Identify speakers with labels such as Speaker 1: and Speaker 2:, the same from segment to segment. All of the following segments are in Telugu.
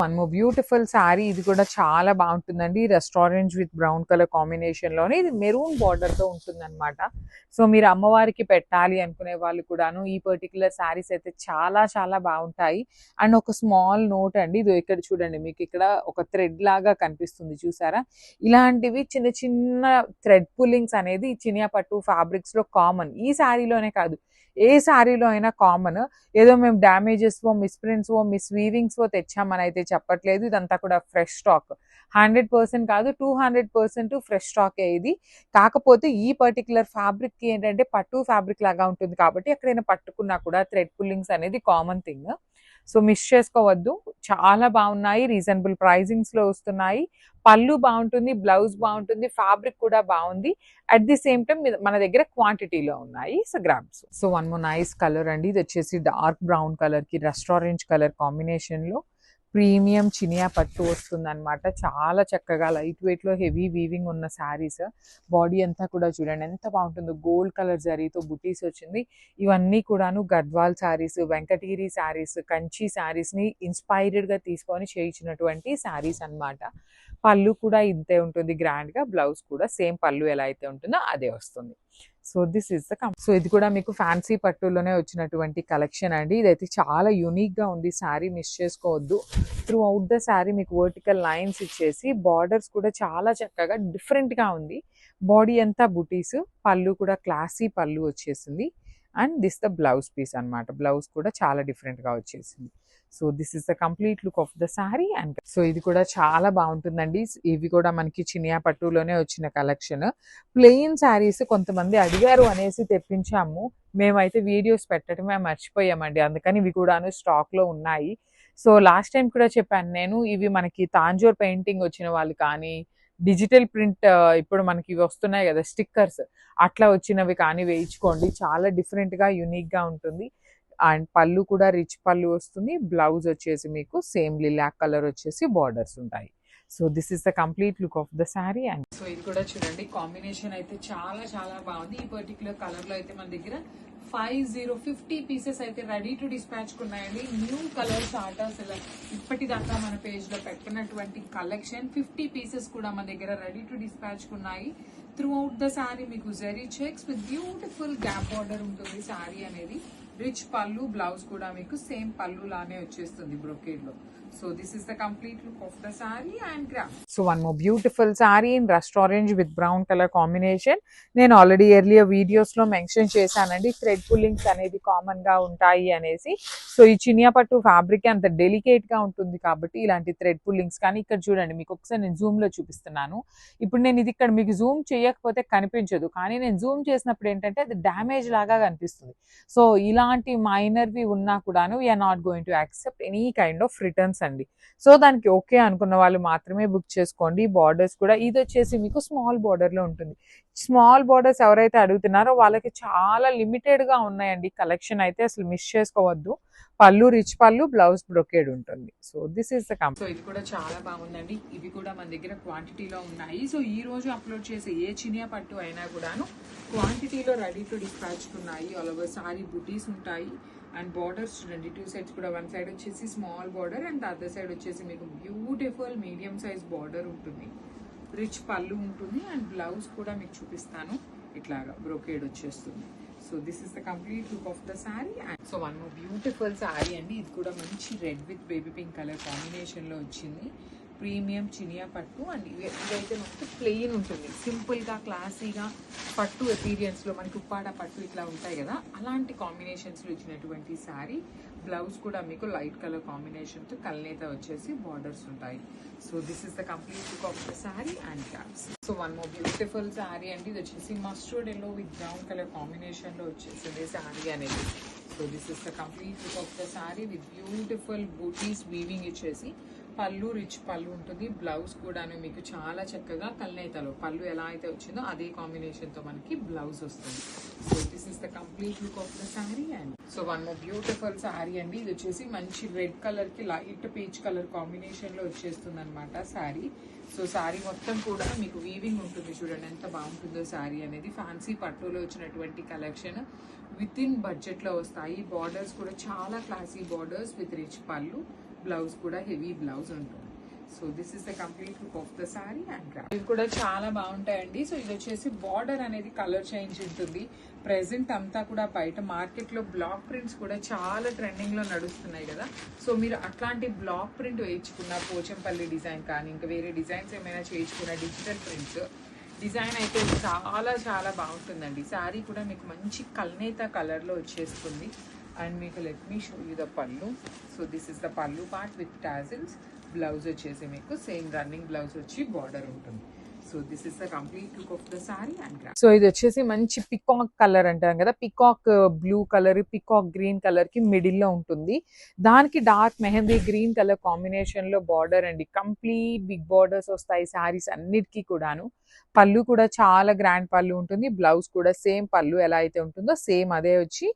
Speaker 1: One more beautiful sari. ఇది కూడా చాలా బాగుంటుందండి. Restaurant with brown colour combination లోనే ఇది మెరూన్ బార్డర్ తో ఉంటుంది అనమాట. సో మీరు అమ్మవారికి పెట్టాలి అనుకునే వాళ్ళు కూడాను ఈ పర్టికులర్ శారీస్ అయితే చాలా చాలా బాగుంటాయి. అండ్ ఒక స్మాల్ నోట్ అండి, ఇది ఇక్కడ చూడండి, మీకు ఇక్కడ ఒక థ్రెడ్ లాగా కనిపిస్తుంది చూసారా. ఇలాంటివి చిన్న చిన్న థ్రెడ్ పుల్లింగ్స్ అనేది చినియా పట్టు ఫ్యాబ్రిక్స్ లో కామన్. ఈ శారీలోనే కాదు, ఏ శారీలో అయినా కామన్. ఏదో మేము డ్యామేజెస్ మిస్ప్రింట్స్ మిస్వీవింగ్స్ తెచ్చామని అయితే చెప్పట్లేదు. ఇదంతా కూడా ఫ్రెష్ స్టాక్, 100% కాదు 200% ఫ్రెష్ స్టాక్ ఇది. కాకపోతే ఈ పర్టికులర్ ఫ్యాబ్రిక్ కి ఏంటంటే పట్టు ఫ్యాబ్రిక్ లాగా ఉంటుంది కాబట్టి ఎక్కడైనా పట్టుకున్నా కూడా థ్రెడ్ పుల్లింగ్స్ అనేది కామన్ థింగ్. సో మిస్ చేసుకోవద్దు. చాలా బాగున్నాయి, రీజనబుల్ ప్రైజింగ్స్ లో వస్తున్నాయి. పళ్ళు బాగుంటుంది, బ్లౌజ్ బాగుంటుంది, ఫ్యాబ్రిక్ కూడా బాగుంది. అట్ ది సేమ్ టైం మన దగ్గర క్వాంటిటీలో ఉన్నాయి. So grams. So one more nice colour అండి, ఇది వచ్చేసి డార్క్ బ్రౌన్ కలర్ కి రెస్టారెంట్ కలర్ కాంబినేషన్ లో ప్రీమియం చినియా పట్టు వస్తుంది అనమాట. చాలా చక్కగా లైట్ వెయిట్ లో హెవీ వీవింగ్ ఉన్న శారీస్. బాడీ అంతా కూడా చూడండి ఎంత బాగుంటుందో, గోల్డ్ కలర్ జరీతో బుటీస్ వచ్చింది. ఇవన్నీ కూడాను గద్వాల్ శారీస్, వెంకటగిరి శారీస్, కంచి శారీస్ ని ఇన్స్పైర్డ్ గా తీసుకొని చేయించినటువంటి శారీస్ అన్నమాట. పళ్ళు కూడా ఇంతే ఉంటుంది గ్రాండ్ గా, బ్లౌజ్ కూడా సేమ్ పళ్ళు ఎలా అయితే ఉంటుందో అదే వస్తుంది. So this is the so ఇది కూడా మీకు ఫ్యాన్సీ పట్టులోనే వచ్చినటువంటి కలెక్షన్ అండి. ఇదైతే చాలా యూనిక్ గా ఉంది. శారీ మిస్ చేసుకోవద్దు. త్రూ అవుట్ ద శారీ మీకు వర్టికల్ లైన్స్ ఇచ్చేసి బార్డర్స్ కూడా చాలా చక్కగా డిఫరెంట్ గా ఉంది. బాడీ అంతా బుటీస్, పళ్ళు కూడా క్లాసీ పళ్ళు వచ్చేసింది. And this the blouse piece అన్నమాట. బ్లౌజ్ కూడా చాలా డిఫరెంట్ గా వచ్చేసింది. So this is the complete look of the sari. And so ఇది కూడా చాలా బాగుంటుందండి. ఇవి కూడా మనకి చినియా పట్టులోనే వచ్చిన కలెక్షన్. ప్లెయిన్ శారీస్ కొంతమంది అడిగారు అనేసి తెప్పించాము. మేమైతే వీడియోస్ పెట్టడమే మర్చిపోయామండి, అందుకని ఇవి కూడాను స్టాక్ లో ఉన్నాయి. సో లాస్ట్ టైం కూడా చెప్పాను నేను, ఇవి మనకి తాంజోర్ పెయింటింగ్ వచ్చిన వాళ్ళు కానీ, డిజిటల్ ప్రింట్ ఇప్పుడు మనకి ఇవి వస్తున్నాయి కదా స్టిక్కర్స్, అట్లా వచ్చినవి కానీ వేయించుకోండి. చాలా డిఫరెంట్ గా యూనిక్ గా ఉంటుంది. అండ్ పళ్ళు కూడా రిచ్ పళ్ళు వస్తుంది. బ్లౌజ్ వచ్చేసి మీకు సేమ్ లిలాక్ కలర్ వచ్చేసి బార్డర్స్ ఉంటాయి. So this is the complete look of the sari. And so ఇది కూడా చూడండి, కాంబినేషన్ అయితే చాలా చాలా బాగుంది. ఈ పర్టికులర్ కలర్ లో అయితే మన దగ్గర 50 పీసెస్ అయితే రెడీ టు డిస్పాచ్ ఉన్నాయండి. న్యూ కలర్ చార్టర్స్ ఇప్పటిదాకా మన పేజ్ లో పెట్టినటువంటి కలెక్షన్ 50 పీసెస్ కూడా మన దగ్గర రెడీ టు డిస్పాచ్ ఉన్నాయి. త్రూ అవుట్ ద శారీ మీకు zari checks with beautiful gap border ఉంటుంది. శారీ అనేది రిచ్ పళ్ళు, బ్లౌజ్ కూడా మీకు సేమ్ పళ్ళు లానే వచ్చేస్తుంది బ్రొకేడ్ లో. So this is the complete look of the sari and gram. So one more beautiful sari in restaurant with brown colour combination. నేను ఆల్రెడీ ఎర్లియర్ వీడియోస్ లో మెన్షన్ చేశానండి, థ్రెడ్ పుల్లింగ్స్ అనేది కామన్ గా ఉంటాయి అనేసి. సో ఈ చినియా పట్టు ఫ్యాబ్రిక్ అంత డెలికేట్ గా ఉంటుంది కాబట్టి ఇలాంటి థ్రెడ్ పుల్లింగ్స్ కానీ ఇక్కడ చూడండి, మీకు ఒకసారి నేను జూమ్ లో చూపిస్తున్నాను. ఇప్పుడు నేను ఇది ఇక్కడ మీకు జూమ్ చేయకపోతే కనిపించదు, కానీ నేను జూమ్ చేసినప్పుడు ఏంటంటే అది డ్యామేజ్ లాగా కనిపిస్తుంది. సో ఇలాంటి మైనర్వి ఉన్నా కూడాను we are not going to accept any kind of returns అండి. సో దానికి ఓకే అనుకున్న వాళ్ళు మాత్రమే బుక్ చేసుకోండి. బార్డర్స్ కూడా ఇది వచ్చేసి మీకు స్మాల్ బార్డర్ లో ఉంటుంది. స్మాల్ బార్డర్స్ ఎవరైతే అడుగుతున్నారో వాళ్ళకి చాలా లిమిటెడ్ గా ఉన్నాయండి కలెక్షన్ అయితే, అసలు మిస్ చేసుకోవద్దు. పళ్ళు రిచ్ పళ్ళు, బ్లౌజ్ బ్రొకేడ్ ఉంటుంది. So this is the complete. So ఇది కూడా చాలా బాగుందండి. ఇవి కూడా మన దగ్గర క్వాంటిటీలో ఉన్నాయి. సో ఈ రోజు అప్లోడ్ చేసే ఏ చినియా పట్టు అయినా కూడాను క్వాంటిటీలో రెడీ టు డిస్పాచ్ ఉన్నాయి. ఆల్ ఓవర్ సారీ బుటీస్ ఉంటాయి. అండ్ బార్డర్స్ చూడండి, 2 సైడ్స్ కూడా, వన్ సైడ్ వచ్చేసి small border and other side వచ్చేసి మీకు బ్యూటిఫుల్ మీడియం సైజ్ బార్డర్ ఉంటుంది. రిచ్ పళ్ళు ఉంటుంది అండ్ బ్లౌజ్ కూడా మీకు చూపిస్తాను, ఇట్లాగా బ్రొకేడ్ వచ్చేస్తుంది. So this is the complete look of the sari. And so one more beautiful sari అండి. ఇది కూడా మంచి red with baby pink colour combination లో వచ్చింది. ప్రీమియం చినియా పట్టు. అండ్ ఇదైతే మనకి ప్లెయిన్ ఉంటుంది, సింపుల్ గా క్లాసీగా పట్టు ఎపీరియన్స్ లో మనకి ఉప్పాడ పట్టు ఇట్లా ఉంటాయి కదా, అలాంటి కాంబినేషన్స్ లో ఇచ్చినటువంటి శారీ. బ్లౌజ్ కూడా మీకు లైట్ కలర్ కాంబినేషన్ తో కల్నేత వచ్చేసి బార్డర్స్ ఉంటాయి. So this is the complete look of the sari and caps. So one more beautiful sari అండి. ఇది వచ్చేసి mustard yellow with brown colour combination లో వచ్చేసింది శారీ అనేది. So this is the complete look of the sari with beautiful buttis weaving ఇచ్చేసి పళ్ళు రిచ్ పళ్ళు ఉంటుంది. బ్లౌజ్ కూడాను మీకు చాలా చక్కగా కల్నేతలో పళ్ళు ఎలా అయితే వచ్చిందో అదే కాంబినేషన్ తో మనకి బ్లౌజ్ వస్తుంది. So this is the complete look of the sari. And so one more beautiful sari అండి. ఇది వచ్చేసి మంచి రెడ్ కలర్ కి లైట్ పీచ్ కలర్ కాంబినేషన్ లో వచ్చేస్తుంది అనమాట శారీ. సో శారీ మొత్తం కూడా మీకు వీవింగ్ ఉంటుంది. చూడండి ఎంత బాగుంటుందో శారీ అనేది. ఫ్యాన్సీ పట్టులో వచ్చినటువంటి కలెక్షన్ విత్ ఇన్ బడ్జెట్ లో వస్తాయి. బార్డర్స్ కూడా చాలా క్లాసీ బార్డర్స్ విత్ రిచ్ పళ్ళు బ్లౌజ్ కూడా హెవీ బ్లౌజ్ ఉంటుంది. So this is the complete look of the sari and grab. ఇవి కూడా చాలా బాగుంటాయండి. సో ఇది వచ్చేసి బార్డర్ అనేది కలర్ చేంజ్ ఉంటుంది. ప్రెసెంట్ అంతా కూడా బయట మార్కెట్లో బ్లాక్ ప్రింట్స్ కూడా చాలా ట్రెండింగ్లో నడుస్తున్నాయి కదా. సో మీరు అట్లాంటి బ్లాక్ ప్రింట్ వేయించుకున్న పోచంపల్లి డిజైన్ కానీ ఇంకా వేరే డిజైన్స్ ఏమైనా చేయించుకున్న డిజిటల్ ప్రింట్స్ డిజైన్ అయితే చాలా చాలా బాగుంటుందండి. శారీ కూడా మీకు మంచి కల్నేత కలర్లో వచ్చేస్తుంది. అండ్ మీకు let me show you the పళ్ళు. సో దిస్ ఇస్ ద పళ్ళు పార్ట్ విత్ టాజిల్స్. బ్లౌజ్ వచ్చేసి మీకు సేమ్ రన్నింగ్ బ్లౌజ్ వచ్చి బార్డర్ ఉంటుంది. So this is the complete look of the sari and. So ఇది వచ్చేసి మంచి పికాక్ కలర్ అంటాం కదా, peacock blue colour peacock green colour కి మిడిల్ లో ఉంటుంది. దానికి dark mehndi green colour combination లో బార్డర్ అండి. కంప్లీట్ బిగ్ బార్డర్స్ వస్తాయి శారీస్ అన్నిటికీ కూడాను. పళ్ళు కూడా చాలా గ్రాండ్ పళ్ళు ఉంటుంది. బ్లౌజ్ కూడా సేమ్ పళ్ళు ఎలా అయితే ఉంటుందో సేమ్ అదే వచ్చి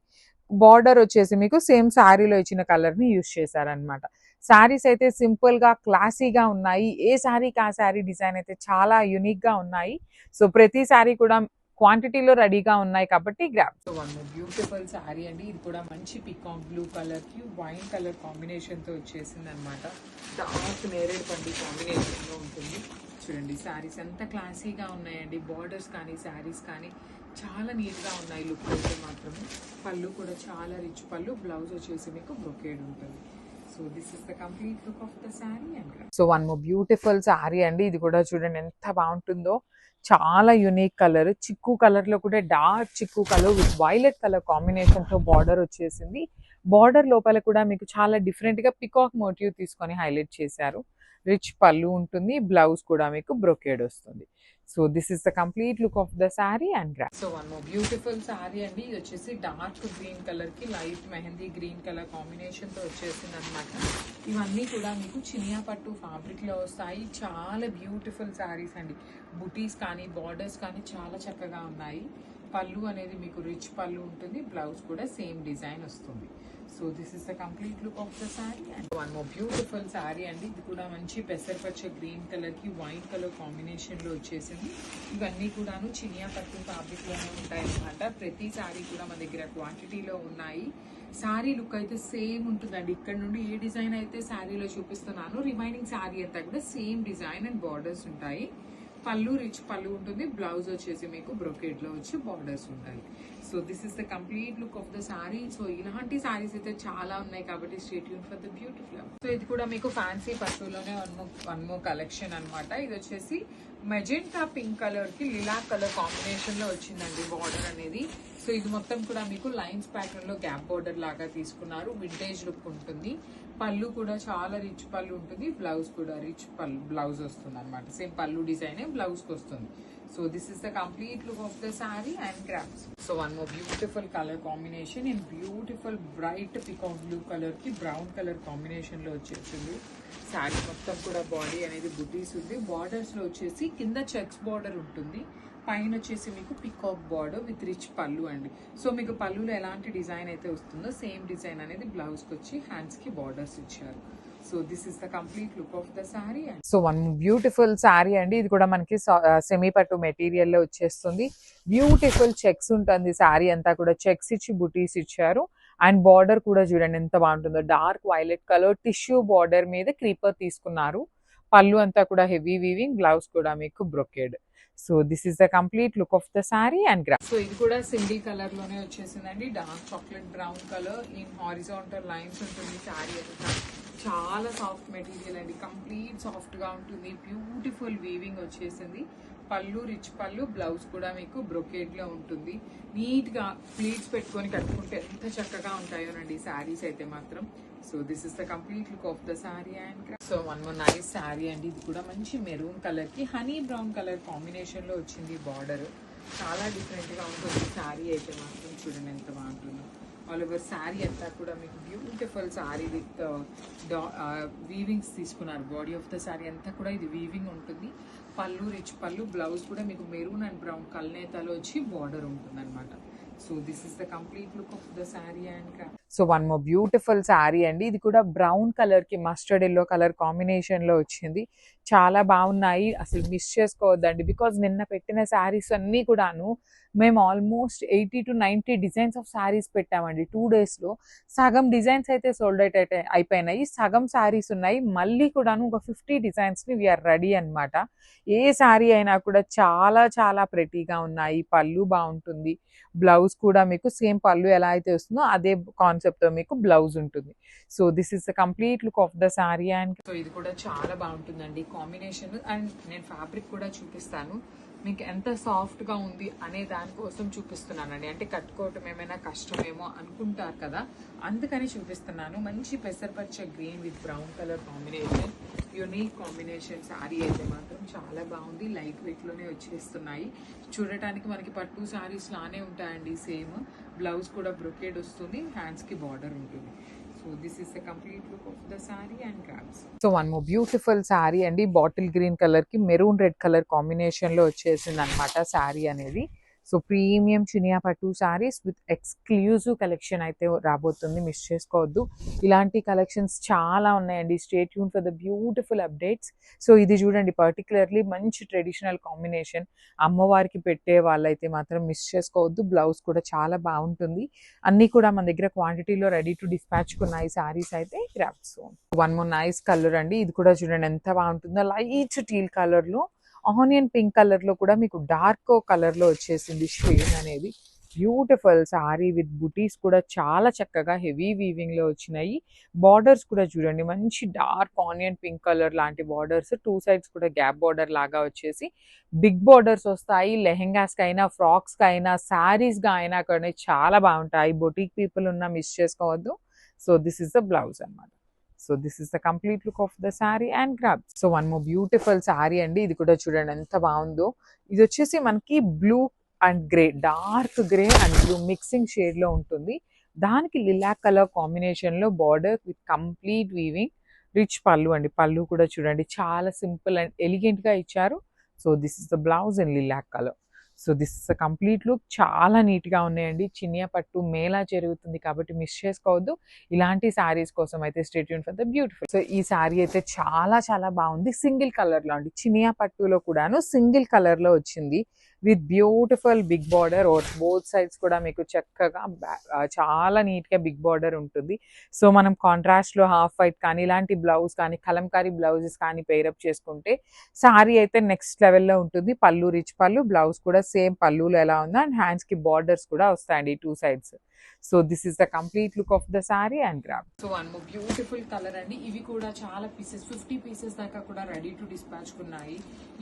Speaker 1: బార్డర్ వచ్చేసి మీకు సేమ్ శారీలో ఇచ్చిన కలర్ ని యూజ్ చేశారనమాట. శారీస్ అయితే సింపుల్ గా క్లాసీగా ఉన్నాయి. ఏ శారీకి ఆ శారీ డిజైన్ అయితే చాలా యూనిక్ గా ఉన్నాయి. సో ప్రతి శారీ కూడా క్వాంటిటీలో రెడీగా ఉన్నాయి కాబట్టి grab. So one beautiful sari అండి. ఇది కూడా మంచి పికాక్ బ్లూ కలర్ కి వైన్ కలర్ కాంబినేషన్ తో వచ్చేసింది అనమాట. డార్క్ నేరేడ్ పండు కాంబినేషన్ లో ఉంటుంది. చూడండి శారీస్ ఎంత క్లాసీగా ఉన్నాయండి. బార్డర్స్ కానీ శారీస్ కానీ చాలా నీట్గా ఉన్నాయి. లుక్ అయితే మాత్రమే. పళ్ళు కూడా చాలా రిచ్ పళ్ళు. బ్లౌజ్ వచ్చేసి మీకు బ్రొకేడ్ ఉంటుంది. So this is the complete look of the sari and. So one more beautiful sari అండి. ఇది కూడా చూడండి ఎంత బాగుంటుందో. చాలా యూనిక్ కలర్, చిక్కు కలర్ లో కూడా డార్క్ చిక్కు colour with violet colour combination తో బార్డర్ వచ్చేసింది. బార్డర్ లోపల కూడా మీకు చాలా డిఫరెంట్ గా పికాక్ మోటివ్ తీసుకొని హైలైట్ చేశారు. రిచ్ పళ్ళు ఉంటుంది. బ్లౌజ్ కూడా మీకు బ్రొకేడ్ వస్తుంది. So this is the complete look of the sari and grab. So one more beautiful sari అండి. ఇది వచ్చేసి డార్క్ గ్రీన్ కలర్ కి light mehndi green colour combination తో వచ్చేసింది అనమాట. ఇవన్నీ కూడా మీకు చినియా పట్టు ఫ్యాబ్రిక్ లో వస్తాయి. చాలా బ్యూటిఫుల్ శారీస్ అండి. బుటీస్ కానీ బార్డర్స్ కానీ చాలా చక్కగా ఉన్నాయి. పళ్ళు అనేది మీకు రిచ్ పళ్ళు ఉంటుంది. బ్లౌజ్ కూడా సేమ్ డిజైన్ వస్తుంది. So this is the complete look of the sari and one more beautiful sari అండి. ఇది కూడా మంచి పెసరపచ్చ గ్రీన్ కలర్ కి వైట్ కలర్ కాంబినేషన్ లో వచ్చేసింది. ఇవన్నీ కూడాను చినియా పట్టు ఫ్యాబ్రిక్ లోనే ఉంటాయి అనమాట. ప్రతి శారీ కూడా మన దగ్గర క్వాంటిటీలో ఉన్నాయి. శారీ లుక్ అయితే సేమ్ ఉంటుందండి. ఇక్కడ నుండి ఏ డిజైన్ అయితే శారీలో చూపిస్తున్నాను రిమైనింగ్ శారీ అంతా కూడా సేమ్ డిజైన్ అండ్ బార్డర్స్ ఉంటాయి. పళ్ళు రిచ్ పళ్ళు ఉంటుంది. బ్లౌజ్ వచ్చేసి మీకు బ్రొకేడ్ లో వచ్చి బార్డర్స్ ఉంటాయి. So this is the complete look of the sorry. So ఇలాంటి సారీస్ అయితే చాలా ఉన్నాయి కాబట్టి stay tune for the beautiful. So ఇది కూడా మీకు ఫ్యాన్సీ పట్టులోనే వన్ మోర్ కలెక్షన్ అనమాట. ఇది వచ్చేసి మెజెంటా పింక్ కలర్ కి లిలా కలర్ కాంబినేషన్ లో వచ్చిందండి బార్డర్ అనేది. సో ఇది మొత్తం కూడా మీకు లైన్స్ ప్యాటర్న్ లో గ్యాప్ బార్డర్ లాగా తీసుకున్నారు. వింటేజ్ లుక్ ఉంటుంది. పళ్ళు కూడా చాలా రిచ్ పళ్ళు ఉంటుంది. బ్లౌజ్ కూడా రిచ్ పళ్ళు బ్లౌజ్ వస్తుంది అనమాట. సేమ్ పళ్ళు డిజైనే బ్లౌజ్ కి వస్తుంది. So this is the complete look of the sari and crafts. So one more beautiful colour combination in beautiful bright peacock blue colour కి బ్రౌన్ కలర్ కాంబినేషన్ లో వచ్చేసింది. శారీ మొత్తం కూడా బాడీ అనేది బుటీస్ ఉంది. బార్డర్స్ లో వచ్చేసి కింద చెక్స్ బార్డర్ ఉంటుంది. పైన వచ్చేసి మీకు పికాక్ బార్డర్ విత్ రిచ్ పళ్ళు అండి. సో మీకు పళ్ళులో ఎలాంటి డిజైన్ అయితే వస్తుందో సేమ్ డిజైన్ అనేది బ్లౌజ్ కి వచ్చి హ్యాండ్స్ కి బార్డర్స్ ఇచ్చారు. So this is the complete look of the sorry. So one beautiful sorry అండి. ఇది కూడా మనకి సెమీ పట్టు మెటీరియల్ లో వచ్చేస్తుంది. బ్యూటిఫుల్ చెక్స్ ఉంటుంది. సారీ అంతా కూడా చెక్స్ ఇచ్చి బుటీస్ ఇచ్చారు. అండ్ బార్డర్ కూడా చూడండి ఎంత బాగుంటుందో. Dark violet colour tissue border మీద క్రీపర్ తీసుకున్నారు. పళ్ళు అంతా కూడా హెవీ వీవింగ్. బ్లౌజ్ కూడా మీకు brocade. So this is the complete look of the sari and graph. So ఇది కూడా సింగిల్ కలర్ లోనే వచ్చేసిందండి. Dark chocolate brown colour in horizontal lines ఉంటుంది. సారీ అంతా చాలా సాఫ్ట్ మెటీరియల్ అండి. కంప్లీట్ సాఫ్ట్ గా ఉంటుంది. బ్యూటిఫుల్ వీవింగ్ వచ్చేసింది. పళ్ళు రిచ్ పళ్ళు. బ్లౌజ్ కూడా మీకు బ్రొకేడ్ లో ఉంటుంది. నీట్ గా ప్లీట్స్ పెట్టుకొని కట్టుకుంటే ఎంత చక్కగా ఉంటాయోనండి శారీస్ అయితే మాత్రం. So this is the complete look of the sari and so one more nice sorry అండి. ఇది కూడా మంచి మెరూన్ కలర్ కి హనీ బ్రౌన్ కలర్ కాంబినేషన్ లో వచ్చింది బార్డర్. చాలా డిఫరెంట్ గా ఉంటుంది సారీ అయితే మాత్రం. చూడండి ఎంత బాగుంటుందో. ఆల్ ఓవర్ శారీ అంతా కూడా మీకు బ్యూటిఫుల్ శారీ విత్ వీవింగ్స్ తీసుకున్నారు. బాడీ ఆఫ్ ద శారీ అంతా కూడా ఇది వీవింగ్ ఉంటుంది. పళ్ళు రిచ్ పళ్ళు. బ్లౌజ్ కూడా మీకు మెరూన్ అండ్ బ్రౌన్ కల్నేతలో వచ్చి బార్డర్ ఉంటుంది అనమాట. So this is the complete look of the sari and so one more beautiful sari అండి. ఇది కూడా బ్రౌన్ కలర్కి మస్టర్డ్ ఎల్లో కలర్ కాంబినేషన్లో వచ్చింది. చాలా బాగున్నాయి, అసలు మిస్ చేసుకోవద్దండి. బికాజ్ నిన్న పెట్టిన శారీస్ అన్నీ కూడాను మేము almost 80 to 90 designs of saris పెట్టామండి 2 డేస్లో. సగం డిజైన్స్ అయితే సోల్డ్ అవుట్ అయితే అయిపోయినాయి, సగం శారీస్ ఉన్నాయి. మళ్ళీ కూడాను ఒక 50 డిజైన్స్ని వీఆర్ రెడీ అనమాట. ఏ శారీ అయినా కూడా చాలా చాలా ప్రెటీగా ఉన్నాయి. పళ్ళు బాగుంటుంది, బ్లౌజ్ కూడా మీకు సేమ్ పళ్ళు ఎలా అయితే వస్తుందో అదే కాన్సెప్ట్తో మీకు బ్లౌజ్ ఉంటుంది. So this is the complete look of the sari. And so ఇది కూడా చాలా బాగుంటుందండి కాంబినేషన్. అండ్ నేను ఫ్యాబ్రిక్ కూడా చూపిస్తాను మీకు ఎంత సాఫ్ట్గా ఉంది అనే దానికోసం చూపిస్తున్నానండి. అంటే కట్టుకోవటం ఏమైనా కష్టమేమో అనుకుంటారు కదా, అందుకని చూపిస్తున్నాను. మంచి పెసరపచ్చ green with brown colour combination, unique combination. Sari అయితే మాత్రం చాలా బాగుంది, లైట్ వెయిట్లోనే వచ్చేస్తున్నాయి. చూడటానికి మనకి పట్టు శారీస్ లానే ఉంటాయండి సేమ్. బ్లౌజ్ కూడా బ్రొకేడ్ వస్తుంది, హ్యాండ్స్కి బార్డర్ ఉంటుంది. So this is the complete look of the saree and grabs. So one more beautiful saree అండి, బాటిల్ గ్రీన్ కలర్ కి మెరూన్ రెడ్ కలర్ కాంబినేషన్ లో వచ్చేసింది అనమాట శారీ అనేది. సో ప్రీమియం చినియా పట్టు శారీస్ విత్ ఎక్స్క్లూజివ్ కలెక్షన్ అయితే రాబోతుంది, మిస్ చేసుకోవద్దు. ఇలాంటి కలెక్షన్స్ చాలా ఉన్నాయండి. Stay tune for the beautiful updates. So ఇది చూడండి, పర్టికులర్లీ మంచి ట్రెడిషనల్ కాంబినేషన్. అమ్మవారికి పెట్టే వాళ్ళైతే మాత్రం మిస్ చేసుకోవద్దు. బ్లౌజ్ కూడా చాలా బాగుంటుంది. అన్నీ కూడా మన దగ్గర క్వాంటిటీలో రెడీ టు డిస్పాచ్ ఉన్నాయి శారీస్ అయితే. Grabs one more nice colour అండి. ఇది కూడా చూడండి ఎంత బాగుంటుందో, లైట్ టీల్ కలర్లో ఆనియన్ పింక్ కలర్ లో కూడా మీకు డార్క్ కలర్ లో వచ్చేసింది షేడ్ అనేది. బ్యూటిఫుల్ సారీ విత్ బుటీస్ కూడా చాలా చక్కగా హెవీ వీవింగ్ లో వచ్చినాయి. బార్డర్స్ కూడా చూడండి, మంచి డార్క్ ఆనియన్ పింక్ కలర్ లాంటి బార్డర్స్, 2 sides కూడా గ్యాప్ బార్డర్ లాగా వచ్చేసి బిగ్ బార్డర్స్ వస్తాయి. లెహెంగాస్ కైనా, ఫ్రాక్స్ కైనా, శారీస్ గా అయినా కానీ చాలా బాగుంటాయి. బొటిక్ పీపుల్ ఉన్న మిస్ చేసుకోవద్దు. So this is the blouse అన్నమాట. So this is the complete look of the sari and grabs. So one more beautiful sari అండి. ఇది కూడా చూడండి ఎంత బాగుందో. ఇది వచ్చేసి మనకి blue and grey, dark grey and blue mixing shade లో ఉంటుంది. దానికి లిలాక్ కలర్ కాంబినేషన్ లో border with complete weaving, rich పళ్ళు అండి. పళ్ళు కూడా చూడండి చాలా సింపుల్ అండ్ ఎలిగెంట్ గా ఇచ్చారు. So this is the blouse in lilac colour. So this is the complete look. చాలా నీట్గా ఉన్నాయండి. చినియా పట్టు మేళా జరుగుతుంది కాబట్టి మిస్ చేసుకోవద్దు. ఇలాంటి శారీస్ కోసం అయితే stay tune for the beautiful. So ఈ శారీ అయితే చాలా చాలా బాగుంది. సింగిల్ కలర్లో అండి, చినియా పట్టులో కూడాను సింగిల్ కలర్లో వచ్చింది with beautiful big border. Both sides కూడా మీకు చక్కగా చాలా నీట్గా బిగ్ బార్డర్ ఉంటుంది. సో మనం కాంట్రాస్ట్లో హాఫ్ వైట్ కానీ, ఇలాంటి బ్లౌజ్ కానీ, కలంకారీ బ్లౌజెస్ కానీ పేరప్ చేసుకుంటే శారీ అయితే నెక్స్ట్ లెవెల్లో ఉంటుంది. పళ్ళు రిచ్ పళ్ళు, బ్లౌజ్ కూడా సేమ్ పళ్ళులో ఎలా ఉందో అండ్ హ్యాండ్స్ కి బార్డర్స్ కూడా వస్తాయండి 2 sides. So this is the complete look of the sari and grab. So one more beautiful colour అండి. ఇవి కూడా చాలా పీసెస్, 50 pieces దాకా కూడా రెడీ టు డిస్పాచ్ ఉన్నాయి.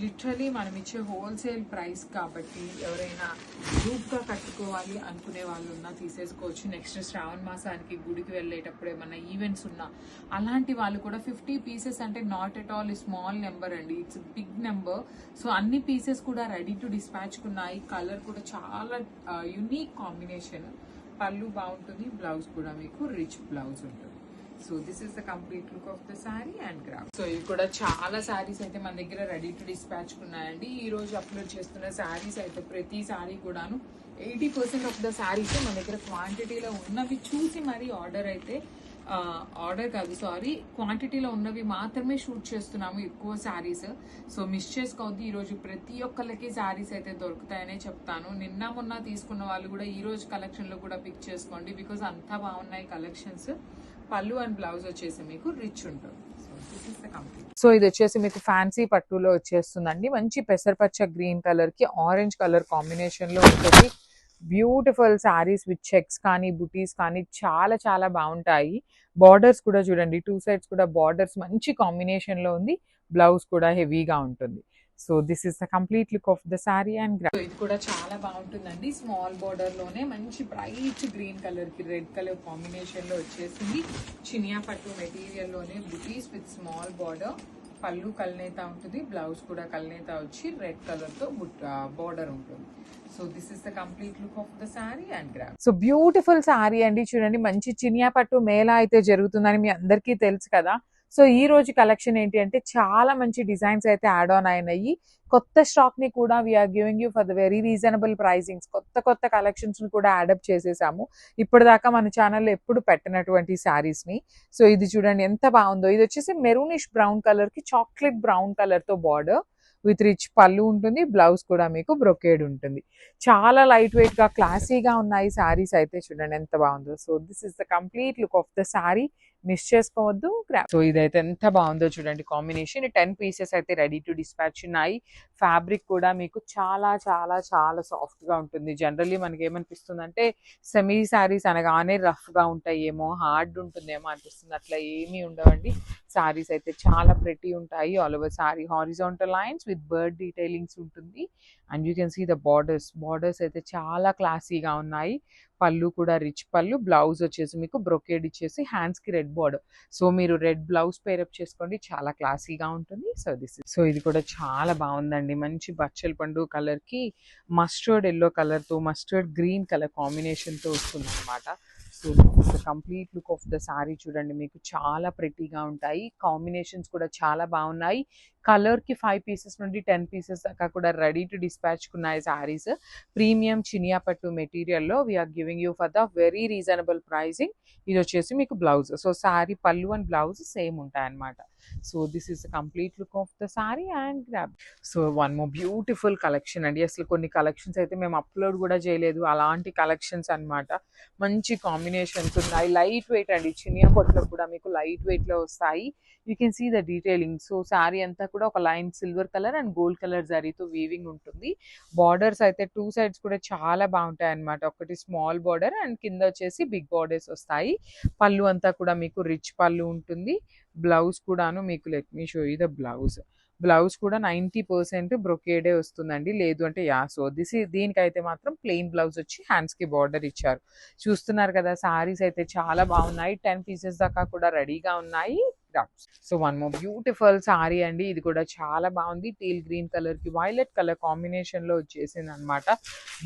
Speaker 1: లిటరలీ మనం ఇచ్చే హోల్సేల్ ప్రైస్ కాబట్టి ఎవరైనా గ్రూప్ గా కట్టుకోవాలి అనుకునే వాళ్ళు ఉన్నా తీసేసుకోవచ్చు. నెక్స్ట్ శ్రావణ మాసానికి గుడికి వెళ్ళేటప్పుడు ఏమన్నా ఈవెంట్స్ ఉన్నా అలాంటి వాళ్ళు కూడా 50 pieces అంటే not at all small number అండి, ఇట్స్ బిగ్ నెంబర్. సో అన్ని పీసెస్ కూడా రెడీ టు డిస్పాచ్ ఉన్నాయి. కలర్ కూడా చాలా యునిక్ కాంబినేషన్. పళ్ళు బాగుంటుంది, బ్లౌజ్ కూడా మీకు రిచ్ బ్లౌజ్ ఉంటుంది. So this is the complete look of the sari and graph. So ఇవి కూడా చాలా శారీస్ అయితే మన దగ్గర రెడీ టు డిస్పాచ్ ఉన్నాయండి. ఈ రోజు అప్లోడ్ చేస్తున్న శారీస్ అయితే ప్రతి శారీ కూడాను 80% ఆఫ్ ద శారీస్ మన దగ్గర క్వాంటిటీలో ఉన్నవి చూసి మరీ క్వాంటిటీలో ఉన్నవి మాత్రమే షూట్ చేస్తున్నాము, ఎక్కువ శారీస్. సో మిస్ చేసుకోవద్దు. ఈరోజు ప్రతి ఒక్కరికి శారీస్ అయితే దొరుకుతాయనే చెప్తాను. నిన్న మొన్న తీసుకున్న వాళ్ళు కూడా ఈ రోజు కలెక్షన్లో కూడా పిక్ చేసుకోండి, బికాజ్ అంతా బాగున్నాయి కలెక్షన్స్. పళ్ళు అండ్ బ్లౌజ్ వచ్చేసి మీకు రిచ్ ఉంటుంది. సో ఇది వచ్చేసి మీకు ఫ్యాన్సీ పట్టులో వచ్చేస్తుందండి. మంచి పెసరపచ్చ గ్రీన్ కలర్ కి ఆరెంజ్ కలర్ కాంబినేషన్ లో ఉంటుంది. బ్యూటిఫుల్ శారీస్ విత్ చెక్స్ కానీ, బుటీస్ కానీ చాలా చాలా బాగుంటాయి. బార్డర్స్ కూడా చూడండి, 2 sides కూడా బార్డర్స్ మంచి కాంబినేషన్ లో ఉంది. బ్లౌజ్ కూడా హెవీగా ఉంటుంది. So this is the complete look of the sari and ఇది కూడా చాలా బాగుంటుందండి. స్మాల్ బార్డర్ లోనే మంచి బ్రైట్ గ్రీన్ కలర్ కి రెడ్ కలర్ కాంబినేషన్ లో వచ్చేసింది. చినియా పట్టు మెటీరియల్ లోనే బుటీస్ విత్ స్మాల్ బార్డర్. పళ్ళు కల్నేత ఉంటుంది, బ్లౌజ్ కూడా కల్నేత వచ్చి రెడ్ కలర్ తో బార్డర్ ఉంటుంది. So this is the complete look of the sari and graph. So beautiful sari అండి. చూడండి, మంచి చినియా పట్టు మేళా అయితే జరుగుతుందని మీ అందరికీ తెలుసు కదా. సో ఈ రోజు కలెక్షన్ ఏంటి అంటే చాలా మంచి డిజైన్స్ అయితే యాడ్ ఆన్ అయినాయి. కొత్త స్టాక్ ని కూడా we are giving you for the very reasonable pricings. కొత్త కలెక్షన్స్ ని కూడా యాడప్ చేసేసాము. ఇప్పటిదాకా మన ఛానల్లో ఎప్పుడు పెట్టినటువంటి శారీస్ ని. సో ఇది చూడండి ఎంత బాగుందో. ఇది వచ్చేసి మెరూనిష్ బ్రౌన్ కలర్ కి చాక్లెట్ బ్రౌన్ కలర్ తో బార్డర్ విత్ రిచ్ పళ్ళు ఉంటుంది. బ్లౌజ్ కూడా మీకు బ్రొకేడ్ ఉంటుంది. చాలా లైట్ వెయిట్ గా క్లాసీగా ఉన్నాయి శారీస్ అయితే. చూడండి ఎంత బాగుందో. So this is the complete look of the sari. Miss చేసుకోవద్దు. సో ఇదైతే ఎంత బాగుందో చూడండి కాంబినేషన్. 10 పీసెస్ అయితే రెడీ టు డిస్పాచ్ ఉన్నాయి. ఫ్యాబ్రిక్ కూడా మీకు చాలా చాలా చాలా సాఫ్ట్ గా ఉంటుంది. జనరల్లీ మనకి ఏమనిపిస్తుంది అంటే సెమీ శారీస్ అనగానే రఫ్ గా ఉంటాయేమో, హార్డ్ ఉంటుందేమో అనిపిస్తుంది. అట్లా ఏమీ ఉండవండి. శారీస్ అయితే చాలా ప్రెటీ ఉంటాయి. All over sari horizontal lines with bird detailings ఉంటుంది. And you can see the borders అయితే చాలా క్లాసీగా ఉన్నాయి. పళ్ళు కూడా రిచ్ పళ్ళు. బ్లౌజ్ వచ్చేసి మీకు బ్రొకేడ్ ఇచ్చేసి హ్యాండ్స్ కి రెడ్ బార్డర్. సో మీరు రెడ్ బ్లౌజ్ పేరప్ చేసుకోండి, చాలా క్లాసీగా ఉంటుంది. సో ఇది కూడా చాలా బాగుందండి. మంచి బచ్చల పండు కలర్ కి మస్టర్డ్ ఎల్లో కలర్ తో మస్టర్డ్ గ్రీన్ కలర్ కాంబినేషన్ తో వస్తుంది అనమాట. So this the complete look of the sari. చూడండి మీకు చాలా ప్రెటీగా ఉంటాయి. కాంబినేషన్స్ కూడా చాలా బాగున్నాయి. కలర్ కి 5 పీసెస్ నుండి 10 పీసెస్ దాకా కూడా రెడీ టు డిస్పాచ్ కున్నాయి సారీస్. ప్రీమియం చినియా పట్టు మెటీరియల్లో we are giving you for the very reasonable pricing. ఇది వచ్చేసి మీకు బ్లౌజ్. సో సారీ పళ్ళు అండ్ బ్లౌజ్ సేమ్ ఉంటాయి అనమాట. So this is the complete look of the sari and grab. So one more beautiful collection అండి. అసలు కొన్ని కలెక్షన్స్ అయితే మేము అప్లోడ్ కూడా చేయలేదు, అలాంటి కలెక్షన్స్ అనమాట. మంచి కాంబినేషన్స్ ఉన్నాయి. లైట్ వెయిట్ అండి. చినియా పట్టులో కూడా మీకు లైట్ వెయిట్ లో వస్తాయి. You can see the detailing. So sari అంతా కూడా ఒక line silver colour and gold colour జరీతో వీవింగ్ ఉంటుంది. బార్డర్స్ అయితే 2 సైడ్స్ కూడా చాలా బాగుంటాయి అనమాట. ఒకటి స్మాల్ బార్డర్ అండ్ కింద వచ్చేసి బిగ్ బార్డర్స్ వస్తాయి. పళ్ళు అంతా కూడా మీకు రిచ్ పళ్ళు ఉంటుంది. బ్లౌజ్ కూడాను మీకు let me show you the blouse కూడా 90% బ్రొకేడే వస్తుందండి. లేదు అంటే సో దీనికైతే మాత్రం ప్లెయిన్ బ్లౌజ్ వచ్చి హ్యాండ్స్ కి బార్డర్ ఇచ్చారు. చూస్తున్నారు కదా సారీస్ అయితే చాలా బాగున్నాయి. 10 పీసెస్ దాకా కూడా రెడీగా ఉన్నాయి. So one more beautiful sorry అండి. ఇది కూడా చాలా బాగుంది. టీల్ గ్రీన్ కలర్ కి వైలెట్ కలర్ కాంబినేషన్ లో వచ్చేసింది అనమాట.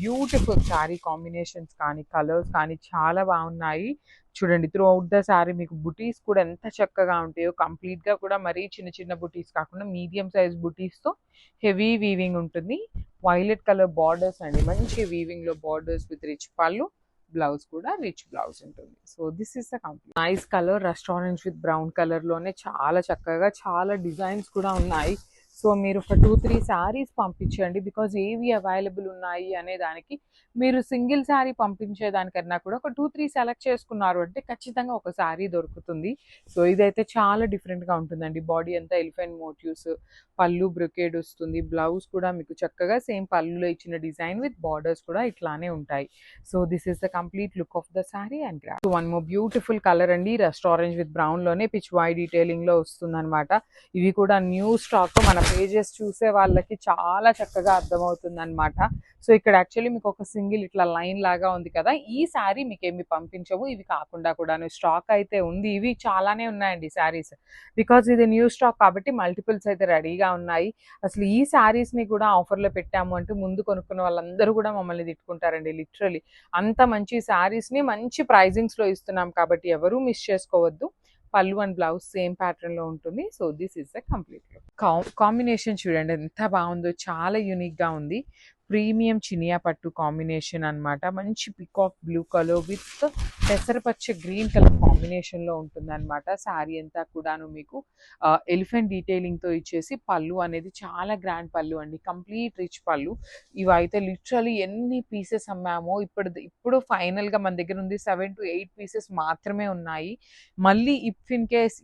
Speaker 1: బ్యూటిఫుల్ సారీ కాంబినేషన్స్ కానీ కలర్స్ కానీ చాలా బాగున్నాయి. చూడండి త్రూ అవుట్ ద సారీ మీకు బుటీస్ కూడా ఎంత చక్కగా ఉంటాయో. కంప్లీట్ గా కూడా మరీ చిన్న చిన్న బుటీస్ కాకుండా మీడియం సైజ్ బుటీస్ తో హెవీ వీవింగ్ ఉంటుంది. వైలెట్ కలర్ బార్డర్స్ అండి. మంచి వీవింగ్ లో బార్డర్స్ విత్ రిచ్ పళ్ళు. బ్లౌజ్ కూడా రిచ్ బ్లౌజ్ ఉంటుంది. So this is the complete. Nice colour restaurant with brown colour లోనే చాలా చక్కగా చాలా డిజైన్స్ కూడా ఉన్నాయి. సో మీరు ఒక 2-3 శారీస్ పంపించండి. బికాజ్ ఏవి అవైలబుల్ ఉన్నాయి అనే దానికి మీరు సింగిల్ శారీ పంపించే దానికన్నా కూడా ఒక 2-3 సెలెక్ట్ చేసుకున్నారు అంటే ఖచ్చితంగా ఒక శారీ దొరుకుతుంది. సో ఇదైతే చాలా డిఫరెంట్గా ఉంటుందండి. బాడీ అంతా ఎలిఫెంట్ మోటివ్స్, పళ్ళు బ్రొకేడ్ వస్తుంది. బ్లౌజ్ కూడా మీకు చక్కగా సేమ్ పళ్ళులో ఇచ్చిన డిజైన్ విత్ బార్డర్స్ కూడా ఇట్లానే ఉంటాయి. So this is the complete look of the sari and graph. So one more beautiful colour అండి. రెస్టారెంట్ విత్ బ్రౌన్ లోనే పిచ్ వై డీటెయిలింగ్ లో వస్తుంది అనమాట. ఇవి కూడా న్యూ స్టాక్. మన పేజెస్ చూసే వాళ్ళకి చాలా చక్కగా అర్థమవుతుంది అనమాట. సో ఇక్కడ యాక్చువల్లీ మీకు ఒక సింగిల్ ఇట్లా లైన్ లాగా ఉంది కదా. ఈ శారీ మీకు ఏమి పంపించవు. ఇవి కాకుండా కూడా స్టాక్ అయితే ఉంది. ఇవి చాలానే ఉన్నాయండి శారీస్. బికాజ్ ఇది న్యూ స్టాక్ కాబట్టి మల్టిపుల్స్ అయితే రెడీగా ఉన్నాయి. అసలు ఈ శారీస్ ని కూడా ఆఫర్లో పెట్టాము అంటే ముందు కొనుక్కున్న వాళ్ళందరూ కూడా మమ్మల్ని తిట్టుకుంటారండి. లిటరలీ అంత మంచి శారీస్ ని మంచి ప్రైజింగ్స్ లో ఇస్తున్నాం కాబట్టి ఎవరూ మిస్ చేసుకోవద్దు. పళ్ళు అండ్ బ్లౌజ్ సేమ్ ప్యాటర్న్ లో ఉంటుంది. So this is the complete combination. చూడండి ఎంత బాగుందో. చాలా యూనిక్ గా ఉంది. ప్రీమియం చినియా పట్టు కాంబినేషన్ అనమాట. మంచి పికాక్ బ్లూ కలర్ విత్ పెసరపచ్చ గ్రీన్ కలర్ కాంబినేషన్ లో ఉంటుంది అనమాట. శారీ అంతా కూడాను మీకు ఎలిఫెంట్ డీటెయిలింగ్ తో ఇచ్చేసి పళ్ళు అనేది చాలా గ్రాండ్ పళ్ళు అండి. కంప్లీట్ రిచ్ పళ్ళు. ఇవైతే లిటరలీ ఎన్ని పీసెస్ అమ్మామో. ఇప్పుడు ఫైనల్ గా మన దగ్గర ఉంది 7 to 8 పీసెస్ మాత్రమే ఉన్నాయి. మళ్ళీ ఇఫ్ ఇన్ కేస్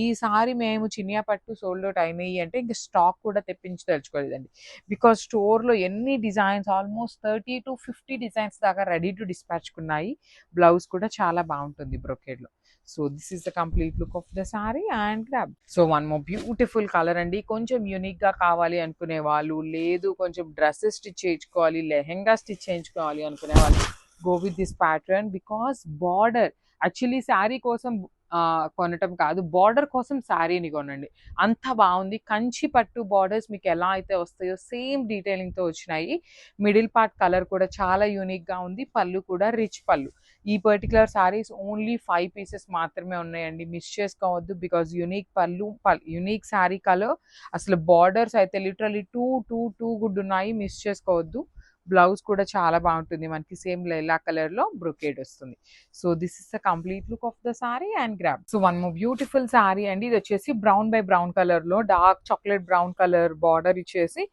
Speaker 1: ఈసారి మేము చినియా పట్టు సోల్డ్ అవుట్ అయినాయి అంటే ఇంకా స్టాక్ కూడా తెప్పించి తెలుసుకోలేదండి. బికాస్ స్టోర్ లో ఎన్ని డిజైన్స్ ఆల్మోస్ట్ 30 to 50 డిజైన్స్ దాకా రెడీ టు డిస్పాచ్ కున్నాయి. బ్లౌజ్ కూడా చాలా బాగుంటుంది బ్రొకేడ్ లో. So this is the complete look of the sari and grab. So one more beautiful colour అండి. కొంచెం యూనిక్ గా కావాలి అనుకునే వాళ్ళు, లేదు కొంచెం డ్రెస్సెస్ స్టిచ్ చేయించుకోవాలి, లెహెంగా స్టిచ్ చేయించుకోవాలి అనుకునే వాళ్ళు go with this pattern. Because border actually sari కోసం కొనటం కాదు, బార్డర్ కోసం శారీని కొనండి. అంత బాగుంది. కంచి పట్టు బార్డర్స్ మీకు ఎలా అయితే వస్తాయో సేమ్ డీటెయిలింగ్ తో వచ్చినాయి. మిడిల్ పార్ట్ కలర్ కూడా చాలా యూనిక్ గా ఉంది. పళ్ళు కూడా రిచ్ పళ్ళు. ఈ పర్టికులర్ సారీస్ ఓన్లీ 5 పీసెస్ మాత్రమే ఉన్నాయండి, మిస్ చేసుకోవద్దు. బికాజ్ యూనిక్ పళ్ళు, యూనిక్ శారీ కలర్, అసలు బార్డర్స్ అయితే లిటరలీ టూ గుడ్ ఉన్నాయి, మిస్ చేసుకోవద్దు. బ్లౌజ్ కూడా చాలా బాగుంటుంది, మనకి సేమ్ లైలా కలర్ లో బ్రొకేడ్ వస్తుంది. So this is the complete look of the sari and grab. So one more beautiful sorry అండి, ఇది వచ్చేసి బ్రౌన్ బై బ్రౌన్ కలర్ లో dark chocolate brown colour border ఇచ్చేసి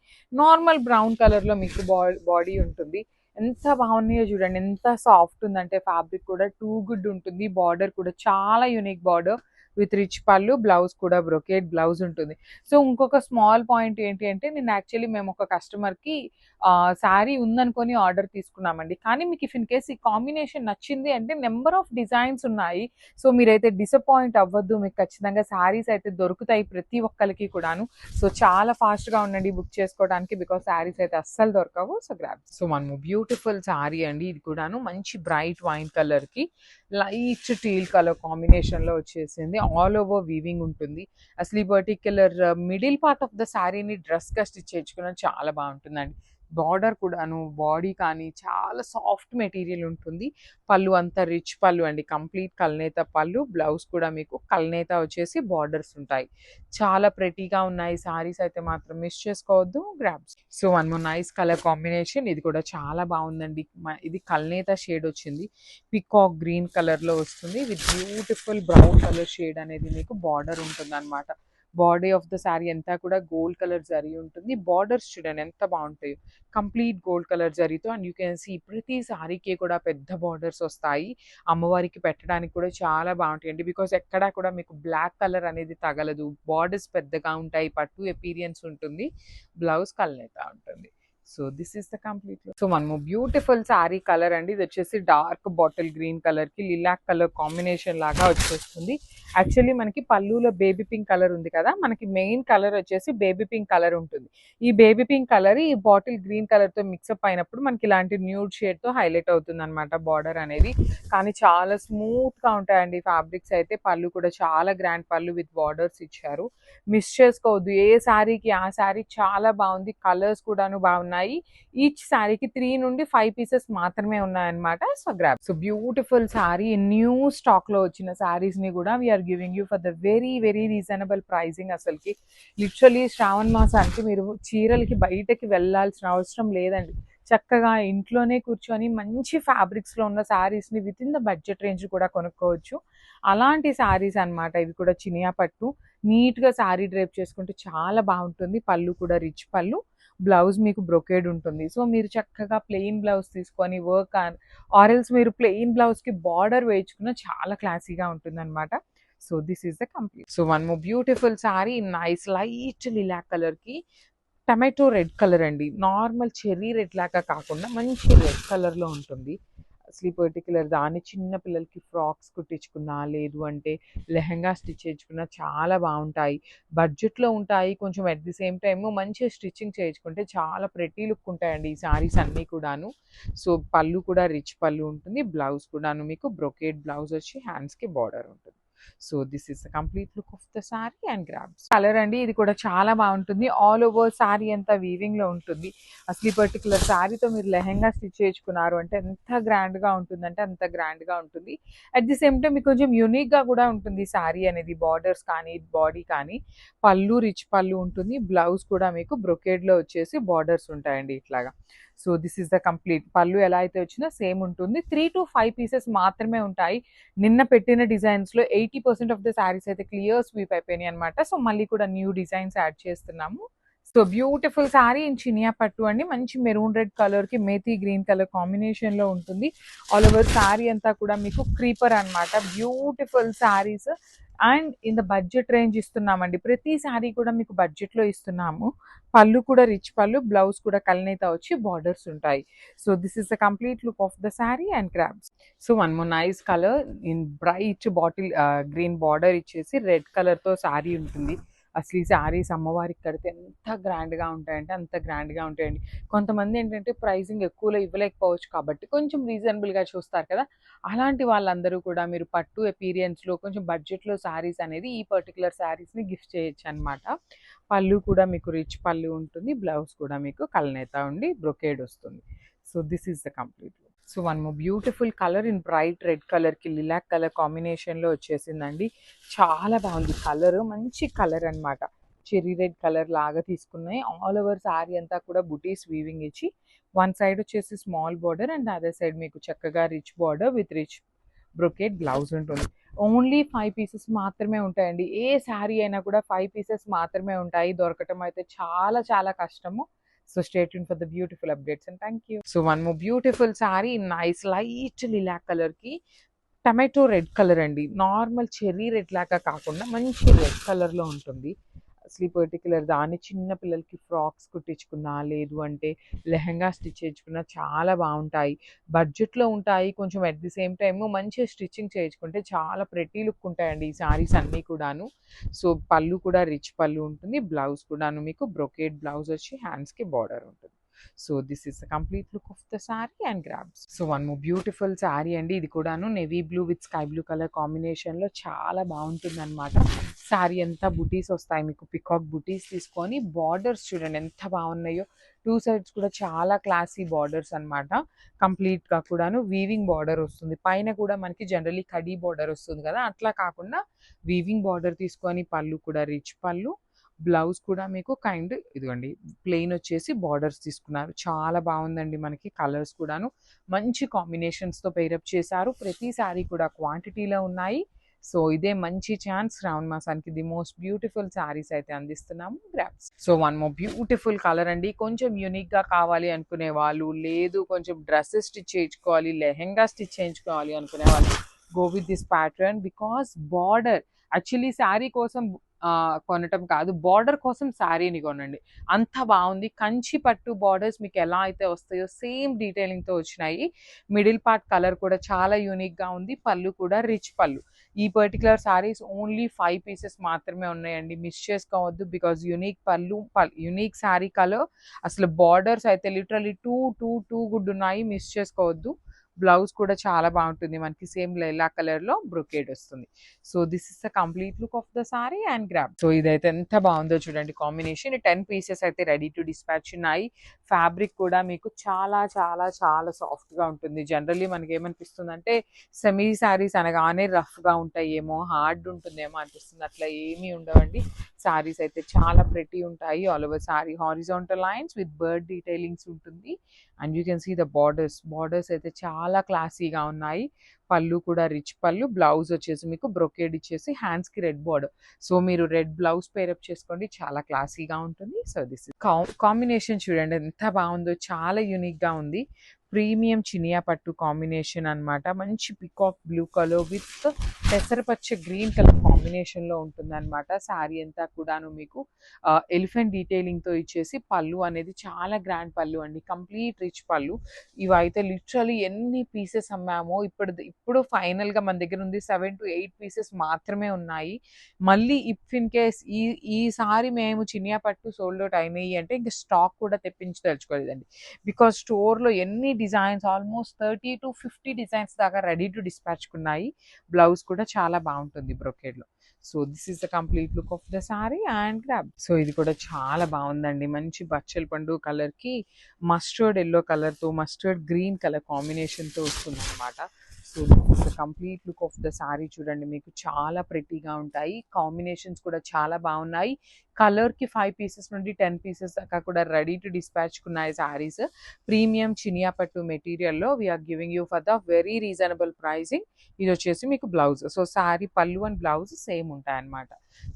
Speaker 1: నార్మల్ బ్రౌన్ కలర్ లో మీకు బాడీ ఉంటుంది. ఎంత బాగున్నాయో చూడండి, ఎంత సాఫ్ట్ ఉందంటే ఫ్యాబ్రిక్ కూడా టూ గుడ్ ఉంటుంది. బార్డర్ కూడా చాలా యూనిక్ బార్డర్ విత్ రిచ్ పళ్ళు, బ్లౌజ్ కూడా బ్రొకేట్ బ్లౌజ్ ఉంటుంది. సో ఇంకొక స్మాల్ పాయింట్ ఏంటి అంటే, నేను యాక్చువల్లీ మేము ఒక కస్టమర్కి శారీ ఉందనుకొని ఆర్డర్ తీసుకున్నామండి. కానీ మీకు ఇఫ్ ఇన్ కేస్ ఈ కాంబినేషన్ నచ్చింది అంటే నెంబర్ ఆఫ్ డిజైన్స్ ఉన్నాయి. సో మీరైతే డిసప్పాయింట్ అవ్వద్దు, మీకు ఖచ్చితంగా శారీస్ అయితే దొరుకుతాయి ప్రతి ఒక్కరికి కూడాను. సో చాలా ఫాస్ట్గా ఉండండి బుక్ చేసుకోవడానికి, బికాస్ శారీస్ అయితే అస్సలు దొరకవు. So grab. సో మనము బ్యూటిఫుల్ శారీ అండి, ఇది కూడాను మంచి బ్రైట్ వైన్ కలర్కి లైట్ టీల్ కలర్ కాంబినేషన్లో వచ్చేసింది. ఆల్ ఓవర్ వీవింగ్ ఉంటుంది. అసలు ఈ particular middle part of the శారీని డ్రెస్గా స్టిచ్ చేయించుకున్న చాలా బాగుంటుందండి. బార్డర్ కూడాను, బాడీ కానీ చాలా సాఫ్ట్ మెటీరియల్ ఉంటుంది. పళ్ళు అంతా రిచ్ పళ్ళు అండి, కంప్లీట్ కల్నేత పళ్ళు, బ్లౌజ్ కూడా మీకు కల్నేత వచ్చేసి బార్డర్స్ ఉంటాయి. చాలా ప్రెటీగా ఉన్నాయి సారీస్ అయితే మాత్రం మిస్ చేసుకోవద్దు. Grabs. So one more nice colour combination, ఇది కూడా చాలా బాగుందండి. ఇది కల్నేత షేడ్ వచ్చింది, పికాక్ గ్రీన్ కలర్ లో వస్తుంది with beautiful brown colour shade అనేది మీకు బార్డర్ ఉంటుంది అనమాట. బాడీ ఆఫ్ ద శారీ అంతా కూడా గోల్డ్ కలర్ జరీ ఉంటుంది. బార్డర్స్ చూడండి ఎంత బాగుంటాయి, కంప్లీట్ గోల్డ్ కలర్ జరీతో. అండ్ యూ కెన్ సీ ప్రతి శారీకి కూడా పెద్ద బార్డర్స్ వస్తాయి. అమ్మవారికి పెట్టడానికి కూడా చాలా బాగుంటాయండి, బికాస్ ఎక్కడా కూడా మీకు బ్లాక్ కలర్ అనేది తగలదు. బార్డర్స్ పెద్దగా ఉంటాయి, పట్టు ఎపీరియన్స్ ఉంటుంది, బ్లౌజ్ కల్నేత ఉంటుంది. So this is the complete look. So మనము బ్యూటిఫుల్ శారీ కలర్ అండి, ఇది వచ్చేసి డార్క్ బాటిల్ గ్రీన్ కలర్ కి లిలాక్ కలర్ కాంబినేషన్ లాగా వచ్చేస్తుంది. యాక్చువల్లీ మనకి పళ్ళులో బేబీ పింక్ కలర్ ఉంది కదా, మనకి మెయిన్ కలర్ వచ్చేసి బేబీ పింక్ కలర్ ఉంటుంది. ఈ బేబీ పింక్ కలర్ ఈ బాటిల్ గ్రీన్ కలర్ తో మిక్సప్ అయినప్పుడు మనకి ఇలాంటి న్యూడ్ షేడ్ తో హైలైట్ అవుతుంది అనమాట బార్డర్ అనేది. కానీ చాలా స్మూత్ గా ఉంటాయండి ఫ్యాబ్రిక్స్ అయితే. పళ్ళు కూడా చాలా గ్రాండ్ పళ్ళు విత్ బార్డర్స్ ఇచ్చారు, మిస్ చేసుకోవద్దు. ఏ శారీకి ఆ శారీ చాలా బాగుంది, కలర్స్ కూడాను బాగున్నాయి. ఈచ్ శారీకి 3 నుండి 5 పీసెస్ మాత్రమే ఉన్నాయన్నమాట. So grab. So beautiful sari, new stock లో వచ్చిన శారీస్ ని కూడా we are giving you for the very very reasonable pricing. అసలుకి లిటరలీ శ్రావణ మాసానికి మీరు చీరలకి బయటకి వెళ్ళాల్సిన అవసరం లేదండి. చక్కగా ఇంట్లోనే కూర్చొని మంచి ఫ్యాబ్రిక్స్ లో ఉన్న శారీస్ ని with in the budget range కూడా కొనుక్కోవచ్చు. అలాంటి శారీస్ అన్నమాట ఇవి కూడా. చినియా పట్టు నీట్ గా శారీ డ్రైప్ చేసుకుంటే చాలా బాగుంటుంది. పళ్ళు కూడా రిచ్ పళ్ళు, బ్లౌజ్ మీకు బ్రొకేడ్ ఉంటుంది. సో మీరు చక్కగా ప్లెయిన్ బ్లౌజ్ తీసుకొని వర్క్ ఆరెల్స్ మీరు ప్లెయిన్ బ్లౌజ్ కి బార్డర్ వేయించుకున్న చాలా క్లాసీగా ఉంటుంది అనమాట. So this is the complete. So one more beautiful sorry, nice light lilac colour కి టమాటో రెడ్ కలర్ అండి. నార్మల్ చెర్రీ రెడ్ లాగా కాకుండా మంచి రెడ్ కలర్ లో ఉంటుంది. అసలు ఈ పర్టికులర్ దాన్ని చిన్న పిల్లలకి ఫ్రాక్స్ కుట్టించుకున్నా, లేదు అంటే లెహంగా స్టిచ్ చేయించుకున్నా చాలా బాగుంటాయి. బడ్జెట్లో ఉంటాయి కొంచెం. అట్ ది సేమ్ టైమ్ మంచిగా స్టిచ్చింగ్ చేయించుకుంటే చాలా ప్రెటీ లుక్ ఉంటాయండి ఈ శారీస్ అన్నీ కూడాను. సో పళ్ళు కూడా రిచ్ పళ్ళు ఉంటుంది, బ్లౌజ్ కూడాను మీకు బ్రొకేడ్ బ్లౌజ్ వచ్చి హ్యాండ్స్కి బార్డర్ ఉంటుంది. So this is the complete look of the sari and grabs. Colour అండి, ఇది కూడా చాలా బాగుంటుంది. ఆల్ ఓవర్ శారీ అంతా వీవింగ్ లో ఉంటుంది. అసలు ఈ పర్టికులర్ శారీతో మీరు లెహంగా స్టిచ్ చేయించుకున్నారు అంటే ఎంత గ్రాండ్ గా ఉంటుందంటే అంత గ్రాండ్ గా ఉంటుంది. అట్ ది సేమ్ టైం మీకు కొంచెం యూనిక్ గా కూడా ఉంటుంది శారీ అనేది. బార్డర్స్ కానీ బాడీ కానీ, పళ్ళు రిచ్ పళ్ళు ఉంటుంది, బ్లౌజ్ కూడా మీకు బ్రొకేడ్ లో వచ్చేసి బార్డర్స్ ఉంటాయండి ఇట్లాగా. So this is the complete. పళ్ళు ఎలా అయితే వచ్చినా సేమ్ ఉంటుంది. 3 to 5 పీసెస్ మాత్రమే ఉంటాయి. నిన్న పెట్టిన డిజైన్స్ లో 80% ఆఫ్ ద శారీస్ అయితే క్లియర్ స్వీప్ అయిపోయినాయి అనమాట. సో మళ్ళీ కూడా న్యూ డిజైన్స్ యాడ్ చేస్తున్నాము. So beautiful sari in Chiniya పట్టు అండి. మంచి మెరూన్ రెడ్ కలర్ కి మేథీ గ్రీన్ కలర్ కాంబినేషన్ లో ఉంటుంది. ఆల్ ఓవర్ శారీ అంతా కూడా మీకు క్రీపర్ అన్నమాట. Beautiful saris and in the budget range ఇస్తున్నామండి. ప్రతి శారీ కూడా మీకు బడ్జెట్ లో ఇస్తున్నాము. పళ్ళు కూడా రిచ్ పళ్ళు, బ్లౌజ్ కూడా కల్నేత వచ్చి బార్డర్స్ ఉంటాయి. So this is the complete look of the sari and crabs. So one more nice colour in bright bottle green border ఇచ్చేసి రెడ్ కలర్ తో శారీ ఉంటుంది. అసలు ఈ శారీస్ అమ్మవారికి కడితే ఎంత గ్రాండ్గా ఉంటాయంటే అంత గ్రాండ్గా ఉంటాయండి. కొంతమంది ఏంటంటే ప్రైజింగ్ ఎక్కువలో ఇవ్వలేకపోవచ్చు కాబట్టి కొంచెం రీజనబుల్గా చూస్తారు కదా, అలాంటి వాళ్ళందరూ కూడా మీరు పట్టు ఎపీరియన్స్లో కొంచెం బడ్జెట్లో శారీస్ అనేది ఈ పర్టికులర్ శారీస్ని గిఫ్ట్ చేయొచ్చు అనమాట. పళ్ళు కూడా మీకు రిచ్ పళ్ళు ఉంటుంది, బ్లౌజ్ కూడా మీకు కల్నేత ఉండి బ్రొకేడ్ వస్తుంది. So this is the complete look. So one more beautiful colour in bright red కలర్కి లిలాక్ కలర్ కాంబినేషన్లో వచ్చేసిందండి. చాలా బాగుంది కలర్, మంచి కలర్ అన్నమాట. చెర్రీ రెడ్ కలర్ లాగా తీసుకున్నాయి. ఆల్ ఓవర్ శారీ అంతా కూడా బుటీస్ వీవింగ్ ఇచ్చి వన్ సైడ్ వచ్చేసి small border and other side మీకు చక్కగా rich border with rich brocade blouse ఉంటుంది. ఓన్లీ 5 పీసెస్ మాత్రమే ఉంటాయండి. ఏ శారీ అయినా కూడా 5 పీసెస్ మాత్రమే ఉంటాయి. దొరకటం అయితే చాలా చాలా కష్టము. So stay tuned for the beautiful updates and thank you. So one more beautiful saree in nice light lilac color ki tomato red colour అండి. నార్మల్ చెర్రీ రెడ్ లాగా కాకుండా మంచి రెడ్ కలర్లో ఉంటుంది. అసలు ఈ పర్టికులర్ దాన్ని చిన్న పిల్లలకి ఫ్రాక్స్ కుట్టించుకున్నా, లేదు అంటే లెహంగా స్టిచ్ చేయించుకున్నా చాలా బాగుంటాయి. బడ్జెట్లో ఉంటాయి. కొంచెం అట్ ది సేమ్ టైమ్ మంచిగా స్టిచ్చింగ్ చేయించుకుంటే చాలా ప్రెటీ లుక్ ఉంటాయండి ఈ శారీస్ అన్నీ కూడాను. సో పళ్ళు కూడా రిచ్ పళ్ళు ఉంటుంది. బ్లౌజ్ కూడాను మీకు బ్రొకేట్ బ్లౌజ్ వచ్చి హ్యాండ్స్కి బార్డర్ ఉంటుంది. So this is the complete look of the sari and grabs. So one more beautiful sari అండి. ఇది కూడాను navy blue with sky blue colour కాంబినేషన్లో చాలా బాగుంటుంది అనమాట. శారీ అంతా బుటీస్ వస్తాయి మీకు. పికాక్ బుటీస్ తీసుకొని బార్డర్స్ చూడండి ఎంత బాగున్నాయో. 2 సైడ్స్ కూడా చాలా క్లాసీ బార్డర్స్ అనమాట. కంప్లీట్గా కూడాను వీవింగ్ బార్డర్ వస్తుంది. పైన కూడా మనకి జనరల్లీ కడీ బార్డర్ వస్తుంది కదా, అట్లా కాకుండా వీవింగ్ బార్డర్ తీసుకొని పళ్ళు కూడా రిచ్ పళ్ళు, బ్లౌజ్ కూడా మీకు కైండ్ ఇదిగోండి ప్లెయిన్ వచ్చేసి బార్డర్స్ తీసుకున్నారు. చాలా బాగుందండి. మనకి కలర్స్ కూడాను మంచి కాంబినేషన్స్తో పేరప్ చేశారు. ప్రతి శారీ కూడా క్వాంటిటీలో ఉన్నాయి. సో ఇదే మంచి ఛాన్స్. శ్రావణ మాసానికి ది మోస్ట్ బ్యూటిఫుల్ శారీస్ అయితే అందిస్తున్నాము. Grasp. So one more beautiful colour అండి. కొంచెం యూనిక్గా కావాలి అనుకునే వాళ్ళు, లేదు కొంచెం డ్రెస్సెస్ స్టిచ్ చేయించుకోవాలి, లెహెంగా స్టిచ్ చేయించుకోవాలి అనుకునే వాళ్ళు, go with this pattern because border actually sari కోసం కొనటం కాదు, బార్డర్ కోసం శారీని కొనండి. అంత బాగుంది. కంచి పట్టు బార్డర్స్ మీకు ఎలా అయితే వస్తాయో సేమ్ డీటెయిలింగ్తో వచ్చినాయి. మిడిల్ పార్ట్ కలర్ కూడా చాలా యూనిక్గా ఉంది. పళ్ళు కూడా రిచ్ పళ్ళు. ఈ పర్టికులర్ శారీస్ ఓన్లీ 5 పీసెస్ మాత్రమే ఉన్నాయండి. మిస్ చేసుకోవద్దు. బికాజ్ యూనిక్ పళ్ళు, యూనిక్ శారీ కలర్. అసలు బార్డర్స్ అయితే లిటరలీ టూ గుడ్ ఉన్నాయి. మిస్ చేసుకోవద్దు. బ్లౌజ్ కూడా చాలా బాగుంటుంది. మనకి సేమ్ లైలా కలర్లో బ్రొకేడ్ వస్తుంది. So this is the complete look of the sari and grab. So ఇదైతే ఎంత బాగుందో చూడండి కాంబినేషన్. 10 పీసెస్ అయితే రెడీ టు డిస్పాచ్ ఉన్నాయి. ఫ్యాబ్రిక్ కూడా మీకు చాలా చాలా చాలా సాఫ్ట్గా ఉంటుంది. జనరల్లీ మనకి ఏమనిపిస్తుంది అంటే సెమీ శారీస్ అనగానే రఫ్గా ఉంటాయేమో, హార్డ్ ఉంటుందేమో అనిపిస్తుంది. అట్లా ఏమీ ఉండవండి. శారీస్ అయితే చాలా ప్రెటీ ఉంటాయి. All over sari horizontal lines with bird detailings ఉంటుంది. And you can see the borders అయితే చాలా క్లాసీగా ఉన్నాయి. పళ్ళు కూడా రిచ్ పళ్ళు, బ్లౌజ్ వచ్చేసి మీకు బ్రొకేడ్ ఇచ్చేసి హ్యాండ్స్కి రెడ్ బార్డర్. సో మీరు రెడ్ బ్లౌజ్ పేరప్ చేసుకోండి, చాలా క్లాసీగా ఉంటుంది. సో దిస్ కాంబినేషన్ చూడండి ఎంత బాగుందో, చాలా యూనిక్గా ఉంది. ప్రీమియం చినియా పట్టు కాంబినేషన్ అనమాట. మంచి పికాక్ బ్లూ కలర్ విత్ పెసరపచ్చ గ్రీన్ కలర్ కాంబినేషన్లో ఉంటుంది అనమాట. శారీ అంతా కూడాను మీకు ఎలిఫెంట్ డీటెయిలింగ్తో ఇచ్చేసి పళ్ళు అనేది చాలా గ్రాండ్ పళ్ళు అండి. కంప్లీట్ రిచ్ పళ్ళు. ఇవైతే లిటరలీ ఎన్ని పీసెస్ అమ్మామో ఇప్పుడు ఫైనల్గా మన దగ్గర ఉంది 7 to 8 పీసెస్ మాత్రమే ఉన్నాయి. మళ్ళీ ఇఫ్ ఇన్ కేస్ ఈసారి మేము చినియా పట్టు సోల్డ్ అవుట్ అయినాయి అంటే ఇంకా స్టాక్ కూడా తెప్పించి తెలుసుకోలేదండి. బికాజ్ స్టోర్లో ఎన్ని డిజైన్స్, ఆల్మోస్ట్ 30 to 50 డిజైన్స్ దాకా రెడీ టు డిస్పాచ్ ఉన్నాయి. బ్లౌజ్ కూడా చాలా బాగుంటుంది బ్రొకేడ్లో. So this is the complete look of the sari and grab. So ఇది కూడా చాలా బాగుందండి. మంచి బచ్చల పండు కలర్కి మస్టర్డ్ ఎల్లో కలర్తో మస్టర్డ్ గ్రీన్ కలర్ కాంబినేషన్తో వస్తుంది అనమాట. So this is the complete look of the sari. చూడండి మీకు చాలా ప్రెటీగా ఉంటాయి. కాంబినేషన్స్ కూడా చాలా బాగున్నాయి. కలర్కి 5 పీసెస్ నుండి 10 పీసెస్ దాకా కూడా రెడీ టు డిస్పాచ్ ఉన్నాయి శారీస్. ప్రీమియం చినియా పట్టు మెటీరియల్లో we are giving you for the very reasonable pricing. ఇది వచ్చేసి మీకు బ్లౌజ్. సో శారీ పళ్ళు అండ్ బ్లౌజ్ సేమ్ ఉంటాయన్నమాట.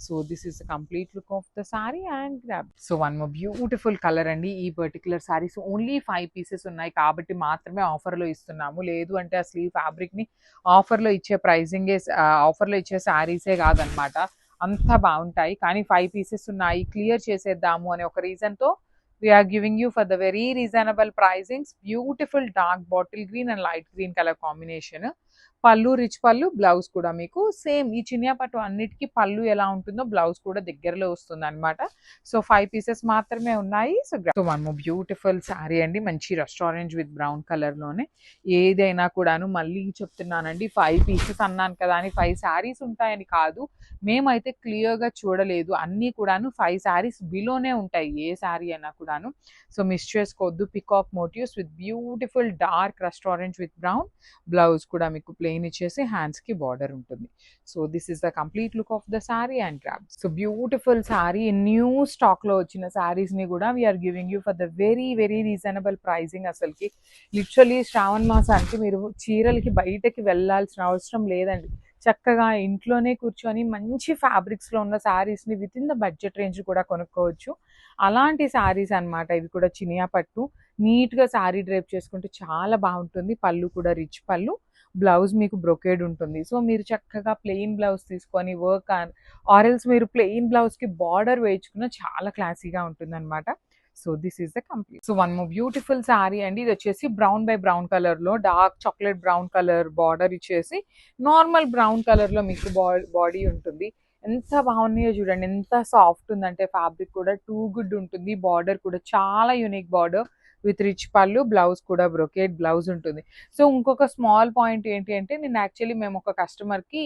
Speaker 1: So this is the complete look of the sari and grab. So one more beautiful colour అండి. ఈ పర్టికులర్ సారీస్ ఓన్లీ 5 పీసెస్ ఉన్నాయి కాబట్టి మాత్రమే ఆఫర్లో ఇస్తున్నాము. లేదు అంటే అసలు ఈ ఫ్యాబ్రిక్ని ఆఫర్లో ఇచ్చే ప్రైజింగే, ఆఫర్లో ఇచ్చే శారీసే కాదనమాట. అంత బాగుంటాయి కానీ 5 పీసెస్ ఉన్నాయి, క్లియర్ చేసేద్దాము అనే ఒక రీజన్తో we're giving you for the very reasonable pricings. Beautiful dark bottle green and light green colour combination. పళ్ళు రిచ్ పళ్ళు, బ్లౌజ్ కూడా మీకు సేమ్ ఈ చినియా పట్టు అన్నిటికీ పళ్ళు ఎలా ఉంటుందో బ్లౌజ్ కూడా దగ్గరలో వస్తుంది అనమాట. సో 5 పీసెస్ మాత్రమే ఉన్నాయి. సో వన్ బ్యూటిఫుల్ శారీ అండి, మంచి రెస్టారెంట్ విత్ బ్రౌన్ కలర్ లోనే. ఏదైనా కూడాను మళ్ళీ చెప్తున్నానండి, 5 పీసెస్ అన్నాను కదా అని 5 శారీస్ ఉంటాయని కాదు. మేమైతే క్లియర్ గా చూడలేదు, అన్ని కూడాను 5 శారీస్ బిలోనే ఉంటాయి ఏ శారీ అయినా కూడాను. సో మిస్ చేసుకోవద్దు. Peacock motifs with beautiful dark restaurant with brown, blouse కూడా మీకు ప్లెయిన్ ఇచ్చేసి హ్యాండ్స్ కి బార్డర్ ఉంటుంది. So this is the complete look of the sari and grab. So beautiful sari, new stock లో వచ్చిన శారీస్ ని కూడా we are giving you for the very very reasonable pricing. అసలుకి లిటరలీ శ్రావణ మాసానికి మీరు చీరలకి బయటకి వెళ్ళాల్సిన అవసరం లేదండి. చక్కగా ఇంట్లోనే కూర్చొని మంచి ఫ్యాబ్రిక్స్ లో ఉన్న శారీస్ ని with in the budget range కూడా కొనుక్కోవచ్చు. అలాంటి శారీస్ అన్నమాట ఇవి కూడా. చినియా పట్టు నీట్ గా శారీ డ్రైప్ చేసుకుంటే చాలా బాగుంటుంది. పళ్ళు కూడా రిచ్ పళ్ళు, బ్లౌజ్ మీకు బ్రొకేడ్ ఉంటుంది. సో మీరు చక్కగా ప్లెయిన్ బ్లౌజ్ తీసుకొని వర్క్ ఆరెల్స్ మీరు ప్లెయిన్ బ్లౌజ్ కి బార్డర్ వేయించుకున్న చాలా క్లాసీగా ఉంటుంది అనమాట. So this is the complete. So one more beautiful sari అండి. ఇది వచ్చేసి బ్రౌన్ బై బ్రౌన్ కలర్ లో dark chocolate brown colour border ఇచ్చేసి నార్మల్ బ్రౌన్ కలర్ లో మీకు బాడీ ఉంటుంది. ఎంత బాగున్నాయో చూడండి, ఎంత సాఫ్ట్ ఉందంటే ఫ్యాబ్రిక్ కూడా టూ గుడ్ ఉంటుంది. బార్డర్ కూడా చాలా యూనిక్ బార్డర్ విత్ రిచ్ పళ్ళు, బ్లౌజ్ కూడా బ్రొకేట్ బ్లౌజ్ ఉంటుంది. సో ఇంకొక స్మాల్ పాయింట్ ఏంటి అంటే, నేను యాక్చువల్లీ మేము ఒక కస్టమర్కి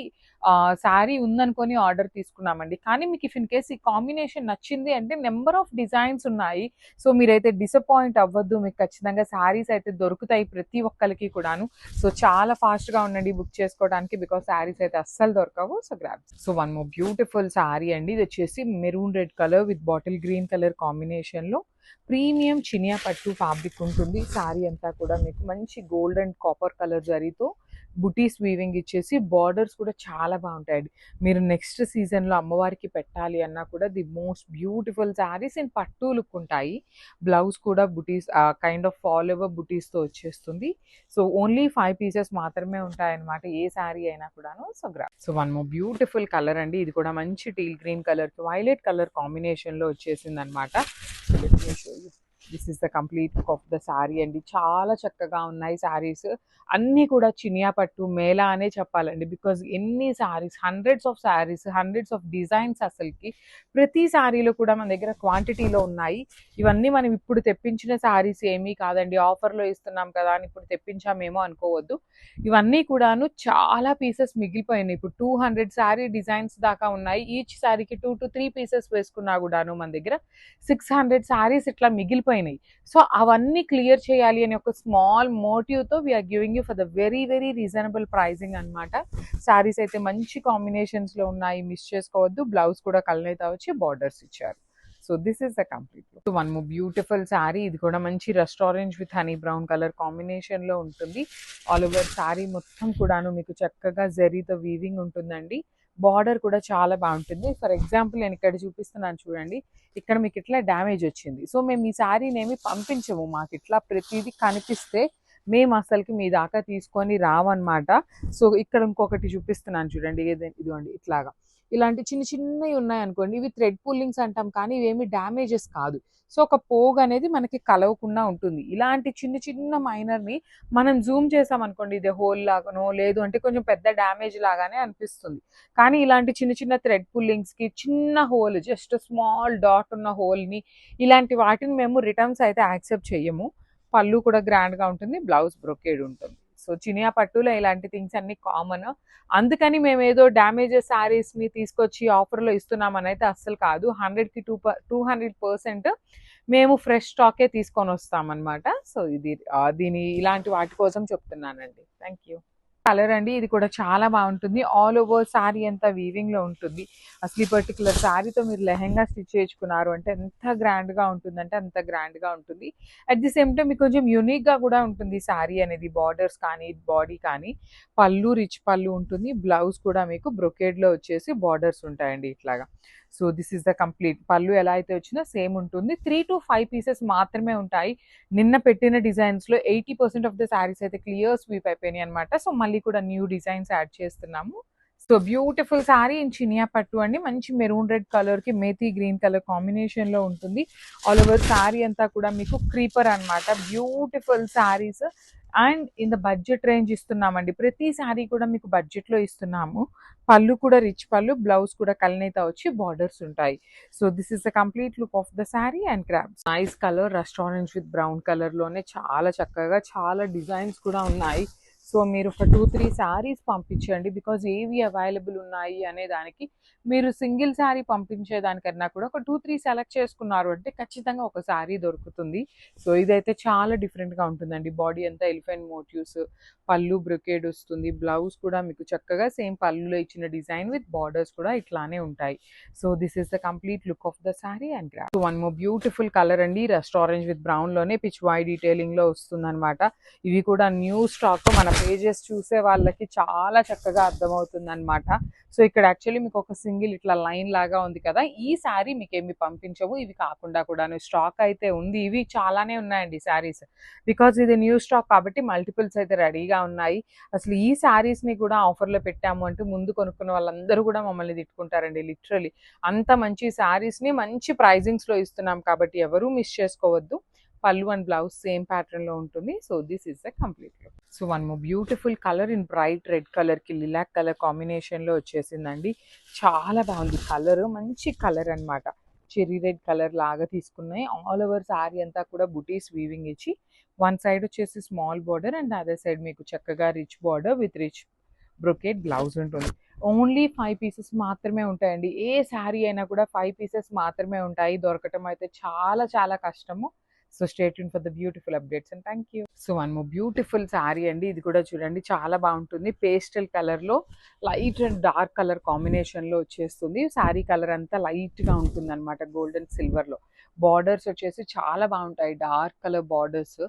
Speaker 1: శారీ ఉందనుకొని ఆర్డర్ తీసుకున్నామండి. కానీ మీకు ఇఫ్ ఇన్ కేస్ ఈ కాంబినేషన్ నచ్చింది అంటే నెంబర్ ఆఫ్ డిజైన్స్ ఉన్నాయి. సో మీరైతే డిసప్పాయింట్ అవ్వద్దు, మీకు ఖచ్చితంగా శారీస్ అయితే దొరుకుతాయి ప్రతి ఒక్కరికి కూడాను. సో చాలా ఫాస్ట్గా ఉండండి బుక్ చేసుకోవడానికి, బికాస్ శారీస్ అయితే అస్సలు దొరకవు. So grab. So one more beautiful sari అండి. ఇది వచ్చేసి maroon red colour with bottle green colour కాంబినేషన్లో ప్రీమియం చినియా పట్టు ఫ్యాబ్రిక్ ఉంటుంది. శారీ అంతా కూడా మీకు మంచి గోల్డ్ అండ్ కాపర్ కలర్ జరీతో బుటీస్ వీవింగ్ ఇచ్చేసి బార్డర్స్ కూడా చాలా బాగుంటాయండి. మీరు నెక్స్ట్ సీజన్లో అమ్మవారికి పెట్టాలి అన్నా కూడా the most beautiful saris in పట్టు లుక్ ఉంటాయి. బ్లౌజ్ కూడా బుటీస్ కైండ్ ఆఫ్ ఫాల్ ఓవర్ బుటీస్తో వచ్చేస్తుంది. సో ఓన్లీ 5 పీసెస్ మాత్రమే ఉంటాయన్నమాట ఏ శారీ అయినా కూడాను. సో గ్రా. So one more beautiful colour అండి. ఇది కూడా మంచి టీల్ గ్రీన్ కలర్కి వైలెట్ కలర్ కాంబినేషన్లో వచ్చేసింది అనమాట. This is the complete look of the sari అండి. చాలా చక్కగా ఉన్నాయి శారీస్ అన్నీ కూడా. చినియా పట్టు మేళా అనే చెప్పాలండి, బికాజ్ ఎన్ని saris, hundreds of saris, hundreds of designs, అసలుకి ప్రతి శారీలో కూడా మన దగ్గర క్వాంటిటీలో ఉన్నాయి. ఇవన్నీ మనం ఇప్పుడు తెప్పించిన శారీస్ ఏమీ కాదండి, ఆఫర్లో ఇస్తున్నాం కదా అని ఇప్పుడు తెప్పించామేమో అనుకోవద్దు. ఇవన్నీ కూడాను చాలా పీసెస్ మిగిలిపోయినాయి. ఇప్పుడు 200 శారీ డిజైన్స్ దాకా ఉన్నాయి. ఈచ్ శారీకి 2 to 3 పీసెస్ వేసుకున్నా కూడాను మన దగ్గర 600 శారీస్ ఇట్లా మిగిలిపోయినాయి. సో అవన్నీ క్లియర్ చేయాలి అని ఒక స్మాల్ మోటివ్తో we're giving you for the very very reasonable pricing అనమాట. శారీస్ అయితే మంచి కాంబినేషన్స్లో ఉన్నాయి, మిస్ చేసుకోవద్దు. బ్లౌజ్ కూడా కలర్ వచ్చి బార్డర్స్ ఇచ్చారు. So this is the complete look. One more beautiful sari. ఇది కూడా మంచి restaurant with honey brown colour కాంబినేషన్లో ఉంటుంది. ఆల్ ఓవర్ శారీ మొత్తం కూడాను మీకు చక్కగా జరీతో వీవింగ్ ఉంటుందండి. బార్డర్ కూడా చాలా బాగుంటుంది. ఫర్ ఎగ్జాంపుల్ నేను ఇక్కడ చూపిస్తున్నాను చూడండి, ఇక్కడ మీకు ఇట్లా డ్యామేజ్ వచ్చింది. సో మేము ఈ శారీని ఏమి పంపించము, మాకు ఇట్లా ప్రతిదీ కనిపిస్తే మేము అసలుకి మీ దాకా తీసుకొని రావన్నమాట. సో ఇక్కడ ఇంకొకటి చూపిస్తున్నాను చూడండి, ఇదిగోండి ఇట్లాగా ఇలాంటి చిన్న చిన్నవి ఉన్నాయి అనుకోండి, ఇవి థ్రెడ్ పుల్లింగ్స్ అంటాం కానీ ఇవేమి డ్యామేజెస్ కాదు. సో ఒక పోగు అనేది మనకి కలవకుండా ఉంటుంది. ఇలాంటి చిన్న చిన్న మైనర్ని మనం జూమ్ చేసాం అనుకోండి, ఇది హోల్ లాగానో లేదు అంటే కొంచెం పెద్ద డ్యామేజ్ లాగానే అనిపిస్తుంది. కానీ ఇలాంటి చిన్న చిన్న థ్రెడ్ పుల్లింగ్స్కి చిన్న హోల్, జస్ట్ స్మాల్ డాట్ ఉన్న హోల్ని, ఇలాంటి వాటిని మేము రిటర్న్స్ అయితే యాక్సెప్ట్ చెయ్యము. పళ్ళు కూడా గ్రాండ్గా ఉంటుంది, బ్లౌజ్ బ్రొకేడ్ ఉంటుంది. సో చినియా పట్టులో ఇలాంటి థింగ్స్ అన్ని కామన్. అందుకని మేము ఏదో డ్యామేజెస్ శారీస్ని తీసుకొచ్చి ఆఫర్లో ఇస్తున్నామని అయితే అస్సలు కాదు. 100కి 200% మేము ఫ్రెష్ స్టాకే తీసుకొని వస్తామన్నమాట. సో ఇది దీని ఇలాంటి వాటి కోసం చెప్తున్నానండి. Thank you. కలర్ అండి, ఇది కూడా చాలా బాగుంటుంది. ఆల్ ఓవర్ శారీ అంతా వీవింగ్ లో ఉంటుంది. అసలు ఈ పర్టికులర్ శారీతో మీరు లెహెంగా స్టిచ్ చేసుకున్నారు అంటే ఎంత గ్రాండ్ గా ఉంటుంది అంటే అంత గ్రాండ్ గా ఉంటుంది. అట్ ది సేమ్ టైం మీకు కొంచెం యూనిక్ గా కూడా ఉంటుంది శారీ అనేది. బార్డర్స్ కానీ బాడీ కానీ, పళ్ళు రిచ్ పళ్ళు ఉంటుంది. బ్లౌజ్ కూడా మీకు బ్రొకేడ్ లో వచ్చేసి బార్డర్స్ ఉంటాయండి ఇట్లాగా. So this is the complete. పళ్ళు ఎలా అయితే వచ్చినా సేమ్ ఉంటుంది. 3 to 5 పీసెస్ మాత్రమే ఉంటాయి. నిన్న పెట్టిన డిజైన్స్లో 80% ఆఫ్ ద శారీస్ అయితే క్లియర్ స్వీప్ అయిపోయినాయి అనమాట. సో మళ్ళీ కూడా న్యూ డిజైన్స్ యాడ్ చేస్తున్నాము. So beautiful sari in Chiniya పట్టు అండి. మంచి మెరూన్ రెడ్ కలర్కి మేథీ గ్రీన్ కలర్ కాంబినేషన్లో ఉంటుంది. ఆల్ ఓవర్ శారీ అంతా కూడా మీకు క్రీపర్ అనమాట. Beautiful saris, and in the budget range ఇస్తున్నామండి. ప్రతి శారీ కూడా మీకు బడ్జెట్‌లో ఇస్తున్నాము. పళ్ళు కూడా రిచ్ పళ్ళు, బ్లౌజ్ కూడా కల్నేత వచ్చి బార్డర్స్ ఉంటాయి. So this is the complete look of the sari and grabs. Nice colour rust orange with brown కలర్‌లోనే చాలా చక్కగా చాలా డిజైన్స్ కూడా ఉన్నాయి. సో మీరు ఒక 2-3 శారీస్ పంపించండి. బికాజ్ ఏవి అవైలబుల్ ఉన్నాయి అనే దానికి మీరు సింగిల్ శారీ పంపించేదానికన్నా కూడా ఒక 2-3 సెలెక్ట్ చేసుకున్నారు అంటే ఖచ్చితంగా ఒక శారీ దొరుకుతుంది. సో ఇదైతే చాలా డిఫరెంట్‌గా ఉంటుందండి. బాడీ అంతా ఎలిఫెంట్ మోటివ్స్, పళ్ళు బ్రొకేడ్ వస్తుంది. బ్లౌజ్ కూడా మీకు చక్కగా సేమ్ పళ్ళులో ఇచ్చిన డిజైన్ విత్ బార్డర్స్ కూడా ఇట్లానే ఉంటాయి. So this is the complete look of the sari and grab. So one more beautiful colour అండి. రస్ట్ ఆరెంజ్ విత్ బ్రౌన్ లోనే పిచ్ వై డీటెయిలింగ్ లో వస్తుందన్నమాట. ఇవి కూడా న్యూ స్టాక్. మన పేజెస్ చూసే వాళ్ళకి చాలా చక్కగా అర్థమవుతుంది అనమాట. సో ఇక్కడ యాక్చువల్లీ మీకు ఒక సింగిల్ ఇట్లా లైన్ లాగా ఉంది కదా, ఈ శారీ మీకు ఏమి పంపించము. ఇవి కాకుండా కూడా స్టాక్ అయితే ఉంది. ఇవి చాలానే ఉన్నాయండి శారీస్. బికాజ్ ఇది న్యూ స్టాక్ కాబట్టి మల్టిపుల్స్ అయితే రెడీగా ఉన్నాయి. అసలు ఈ శారీస్ ని కూడా ఆఫర్లో పెట్టాము అంటే ముందు కొనుక్కున్న వాళ్ళందరూ కూడా మమ్మల్ని తిట్టుకుంటారండి లిటరలీ. అంత మంచి శారీస్ ని మంచి ప్రైజింగ్స్ లో ఇస్తున్నాం కాబట్టి ఎవరూ మిస్ చేసుకోవద్దు. పళ్ళు అండ్ బ్లౌజ్ సేమ్ ప్యాటర్న్ లో ఉంటుంది. So this is the complete look. So one more beautiful colour in bright red colour కి లిలాక్ కలర్ కాంబినేషన్ లో వచ్చేసిందండి. చాలా బాగుంది కలర్. మంచి కలర్ అన్నమాట. చెరీ రెడ్ కలర్ లాగా తీసుకున్నాయి. ఆల్ ఓవర్ శారీ అంతా కూడా బుటీస్ వీవింగ్ ఇచ్చి వన్ సైడ్ వచ్చేసి small border and other side మీకు చక్కగా rich border with rich brocade blouse ఉంటుంది. ఓన్లీ 5 పీసెస్ మాత్రమే ఉంటాయండి. ఏ శారీ అయినా కూడా 5 పీసెస్ మాత్రమే ఉంటాయి. దొరకటం అయితే చాలా చాలా కష్టము. So stay tune for the beautiful updates and thank you. So one more beautiful sari అండి. ఇది కూడా చూడండి చాలా బాగుంటుంది. పేస్టల్ కలర్ లో light and dark colour combination లో వచ్చేస్తుంది. శారీ కలర్ అంతా లైట్ గా ఉంటుంది అనమాట. గోల్డెన్ సిల్వర్ లో బార్డర్స్ వచ్చేసి చాలా బాగుంటాయి. Dark colour borders.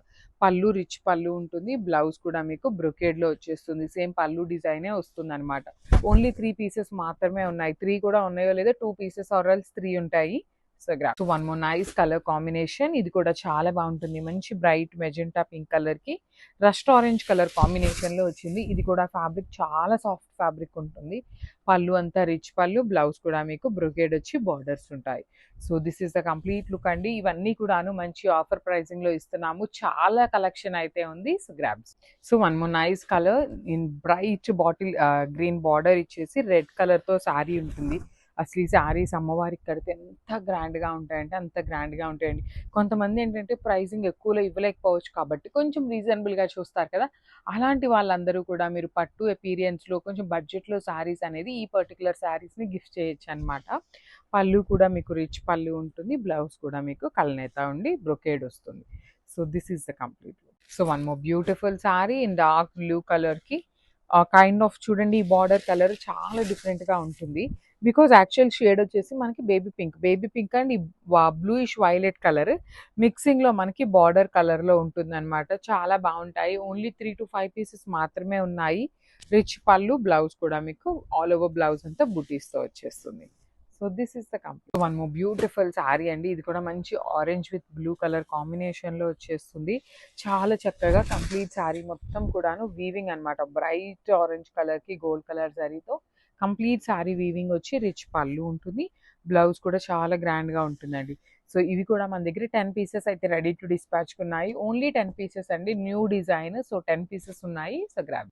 Speaker 1: పళ్ళు రిచ్ పళ్ళు ఉంటుంది. బ్లౌజ్ కూడా మీకు బ్రొకేడ్ లో వచ్చేస్తుంది. సేమ్ పళ్ళు డిజైనే వస్తుంది అనమాట. ఓన్లీ 3 పీసెస్ మాత్రమే ఉన్నాయి. 3 కూడా ఉన్నాయో లేదో 2 పీసెస్ ఆర్ ఎల్స్ 3 ఉంటాయి. So graph. One more nice colour combination. ఇది కూడా చాలా బాగుంటుంది. మంచి బ్రైట్ మెజెంటా పింక్ కలర్ కి రస్ట్ ఆరెంజ్ కలర్ కాంబినేషన్ లో వచ్చింది. ఇది కూడా ఫ్యాబ్రిక్ చాలా సాఫ్ట్ ఫ్యాబ్రిక్ ఉంటుంది. పళ్ళు అంతా రిచ్ పళ్ళు, బ్లౌజ్ కూడా మీకు బ్రొకేడ్ వచ్చి బార్డర్స్ ఉంటాయి. So this is the complete look అండి. ఇవన్నీ కూడాను మంచి ఆఫర్ ప్రైసింగ్ లో ఇస్తున్నాము. చాలా కలెక్షన్ అయితే ఉంది. So grabs. So one more nice colour in bright bottle green border ఇచ్చేసి రెడ్ కలర్ తో శారీ ఉంటుంది. అసలు ఈ శారీస్ అమ్మవారికి కడితే ఎంత గ్రాండ్గా ఉంటాయంటే అంత గ్రాండ్గా ఉంటాయండి. కొంతమంది ఏంటంటే ప్రైసింగ్ ఎక్కువలో ఇవ్వలేకపోవచ్చు కాబట్టి కొంచెం రీజనబుల్గా చూస్తారు కదా, అలాంటి వాళ్ళందరూ కూడా మీరు పట్టు ఎపీరియన్స్లో కొంచెం బడ్జెట్లో శారీస్ అనేది ఈ పర్టికులర్ శారీస్ని గిఫ్ట్ చేయొచ్చు అనమాట. పళ్ళు కూడా మీకు రిచ్ పళ్ళు ఉంటుంది. బ్లౌజ్ కూడా మీకు కల్నేత ఉండి బ్రొకేడ్ వస్తుంది. So this is the complete look. So one more beautiful sari in dark blue కలర్కి కైండ్ ఆఫ్ చూడండి, ఈ బార్డర్ కలర్ చాలా డిఫరెంట్గా ఉంటుంది. బికాజ్ యాక్చువల్ షేడ్ వచ్చేసి మనకి బేబీ పింక్ అండ్ ఈ బ్లూయిష్ వైలెట్ కలర్ మిక్సింగ్లో మనకి బార్డర్ కలర్లో ఉంటుంది అనమాట. చాలా బాగుంటాయి. ఓన్లీ 3 to 5 పీసెస్ మాత్రమే ఉన్నాయి. రిచ్ పళ్ళు, బ్లౌజ్ కూడా మీకు ఆల్ ఓవర్ బ్లౌజ్ అంతా బుటీస్తో వచ్చేస్తుంది. So this is the complete. One more beautiful sari అండి. ఇది కూడా మంచి ఆరెంజ్ విత్ బ్లూ కలర్ కాంబినేషన్లో వచ్చేస్తుంది. చాలా చక్కగా కంప్లీట్ శారీ మొత్తం కూడాను వీవింగ్ అనమాట. బ్రైట్ ఆరెంజ్ కలర్కి గోల్డ్ కలర్ జరీతో కంప్లీట్ శారీ వీవింగ్ వచ్చి రిచ్ పళ్ళు ఉంటుంది. బ్లౌజ్ కూడా చాలా గ్రాండ్గా ఉంటుందండి. సో ఇవి కూడా మన దగ్గర 10 పీసెస్ అయితే రెడీ టు డిస్పాచ్ ఉన్నాయి. ఓన్లీ 10 పీసెస్ అండి. New design. సో 10 పీసెస్ ఉన్నాయి. So grab.